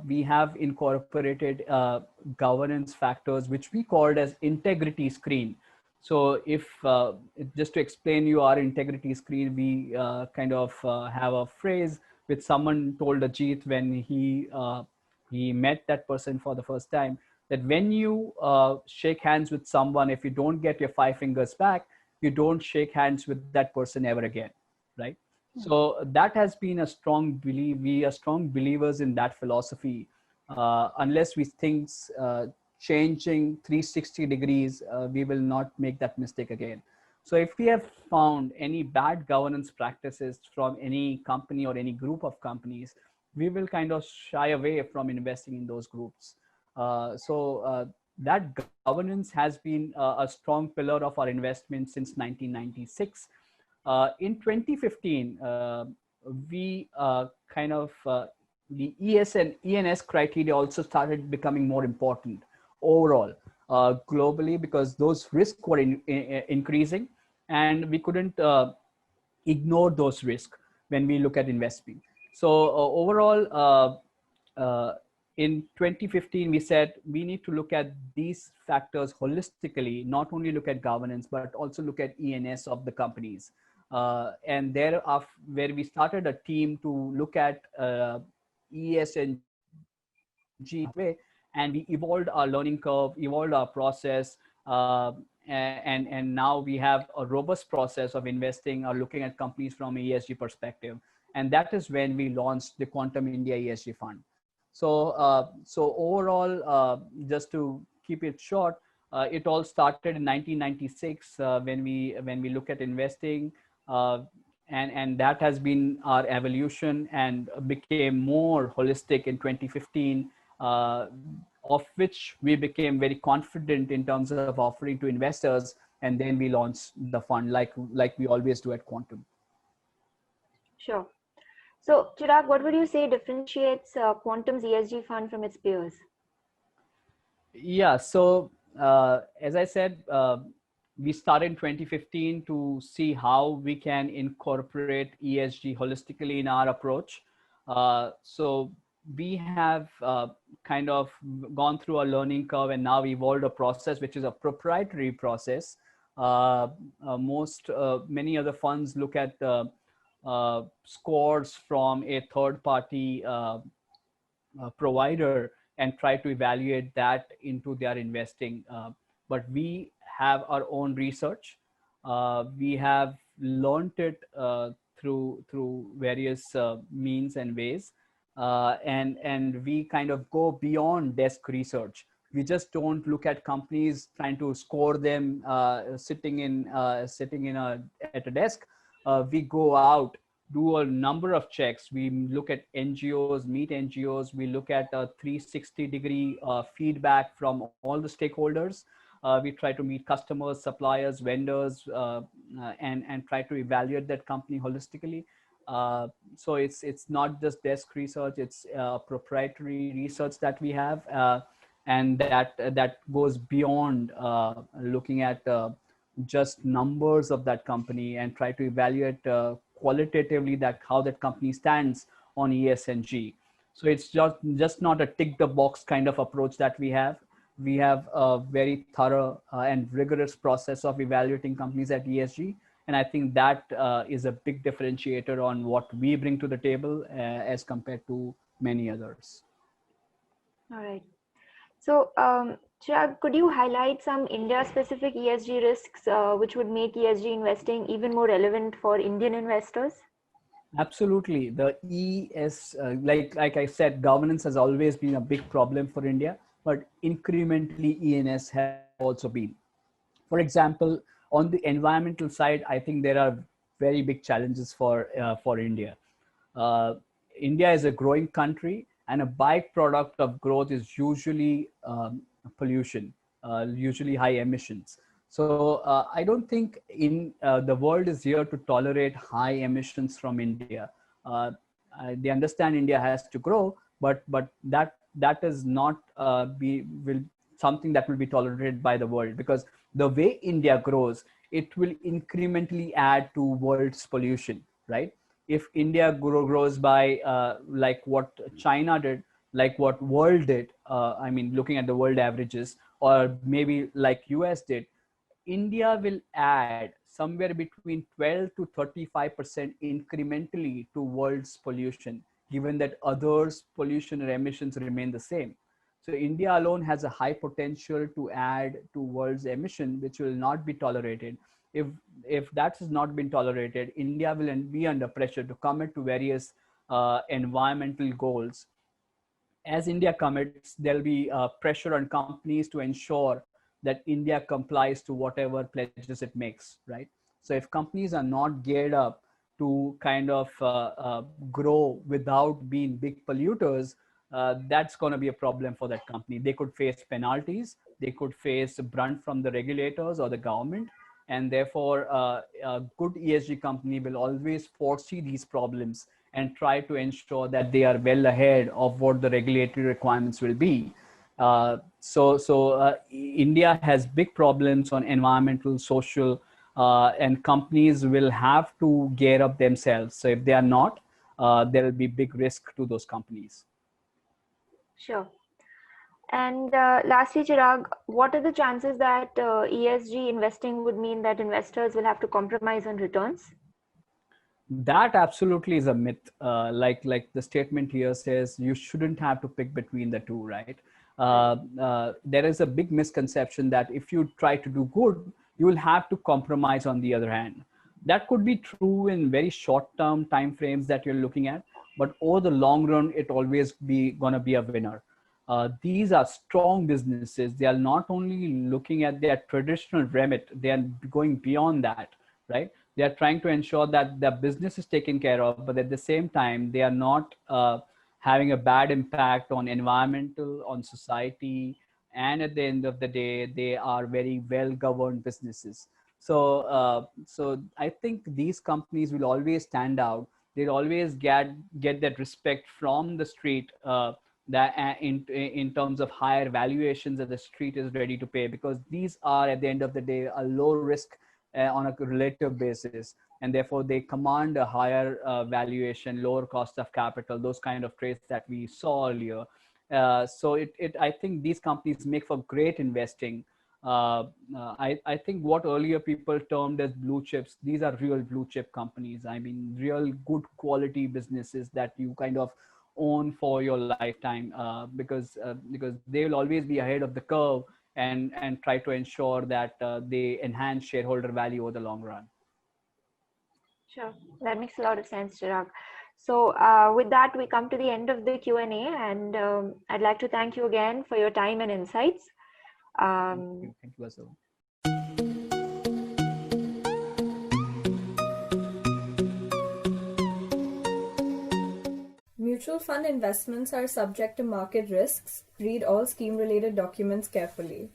we have incorporated governance factors, which we called as integrity screen. So if just to explain you our integrity screen, we kind of have a phrase which someone told Ajit when he met that person for the first time, that when you shake hands with someone, if you don't get your 5 fingers back, you don't shake hands with that person ever again, right? So that has been a strong belief. We are strong believers in that philosophy. Unless we think changing 360 degrees, we will not make that mistake again. So if we have found any bad governance practices from any company or any group of companies, we will kind of shy away from investing in those groups. That governance has been a strong pillar of our investment since 1996. In 2015, we kind of the ES and ENS criteria also started becoming more important overall globally, because those risks were increasing, and we couldn't ignore those risks when we look at investing. So overall, in 2015, we said we need to look at these factors holistically, not only look at governance, but also look at ENS of the companies. And there, where we started a team to look at ESG way, and we evolved our learning curve, evolved our process, and now we have a robust process of investing or looking at companies from an ESG perspective. And that is when we launched the Quantum India ESG Fund. So overall, just to keep it short, it all started in 1996 when we look at investing, and that has been our evolution and became more holistic in 2015, of which we became very confident in terms of offering to investors, and then we launched the fund like we always do at Quantum. Sure. So, Chirag, what would you say differentiates Quantum's ESG fund from its peers? Yeah, so as I said, we started in 2015 to see how we can incorporate ESG holistically in our approach. So we have kind of gone through a learning curve and now evolved a process which is a proprietary process. Many other funds look at scores from a third party provider and try to evaluate that into their investing. But we have our own research. We have learned it through various means and ways, and we kind of go beyond desk research. We just don't look at companies trying to score them sitting at a desk. We go out, do a number of checks. We look at NGOs, meet NGOs. We look at a 360-degree feedback from all the stakeholders. We try to meet customers, suppliers, vendors, and try to evaluate that company holistically. So it's not just desk research; it's proprietary research that we have, and that goes beyond looking at just numbers of that company, and try to evaluate qualitatively that how that company stands on ESG. So it's just not a tick the box kind of approach that we have. We have a very thorough and rigorous process of evaluating companies at ESG. And I think that is a big differentiator on what we bring to the table as compared to many others. All right. So, Chirag, could you highlight some India-specific ESG risks which would make ESG investing even more relevant for Indian investors? Absolutely. The like I said, governance has always been a big problem for India, but incrementally ENS has also been. For example, on the environmental side, I think there are very big challenges for India. India is a growing country, and a byproduct of growth is usually pollution, usually high emissions. So I don't think the world is here to tolerate high emissions from India. They understand India has to grow, but that is not something that will be tolerated by the world, because the way India grows, it will incrementally add to world's pollution, right? If India grows by like what China did, like what world did, I mean, looking at the world averages, or maybe like US did, India will add somewhere between 12 to 35% incrementally to world's pollution, given that others' pollution or emissions remain the same. So India alone has a high potential to add to world's emission, which will not be tolerated. if that has not been tolerated, India will be under pressure to commit to various environmental goals. As India commits, there'll be pressure on companies to ensure that India complies to whatever pledges it makes, right? So if companies are not geared up to kind of grow without being big polluters, that's going to be a problem for that company. They could face penalties, they could face brunt from the regulators or the government, and therefore a good ESG company will always foresee these problems and try to ensure that they are well ahead of what the regulatory requirements will be. India has big problems on environmental, social, and companies will have to gear up themselves. So if they are not, there will be big risk to those companies. Sure. And lastly, Chirag, what are the chances that ESG investing would mean that investors will have to compromise on returns? That absolutely is a myth. Like the statement here says, you shouldn't have to pick between the two, right? There is a big misconception that if you try to do good, you will have to compromise on the other hand. That could be true in very short-term time frames that you're looking at, but over the long run, it always be gonna be a winner. These are strong businesses. They are not only looking at their traditional remit, they are going beyond that, right? They are trying to ensure that the business is taken care of, but at the same time, they are not having a bad impact on environmental, on society, and at the end of the day, they are very well-governed businesses. So I think these companies will always stand out. They'll always get that respect from the street. That in terms of higher valuations that the street is ready to pay, because these are at the end of the day a low risk on a relative basis, and therefore they command a higher valuation, lower cost of capital, those kind of traits that we saw earlier. So I think these companies make for great investing. I think what earlier people termed as blue chips, these are real blue chip companies. I mean, real good quality businesses that you kind of own for your lifetime, because they will always be ahead of the curve and try to ensure that they enhance shareholder value over the long run. Sure, that makes a lot of sense, Chirag. So with that, we come to the end of the Q&A, and I'd like to thank you again for your time and insights. Thank you as well. Mutual fund investments are subject to market risks. Read all scheme-related documents carefully.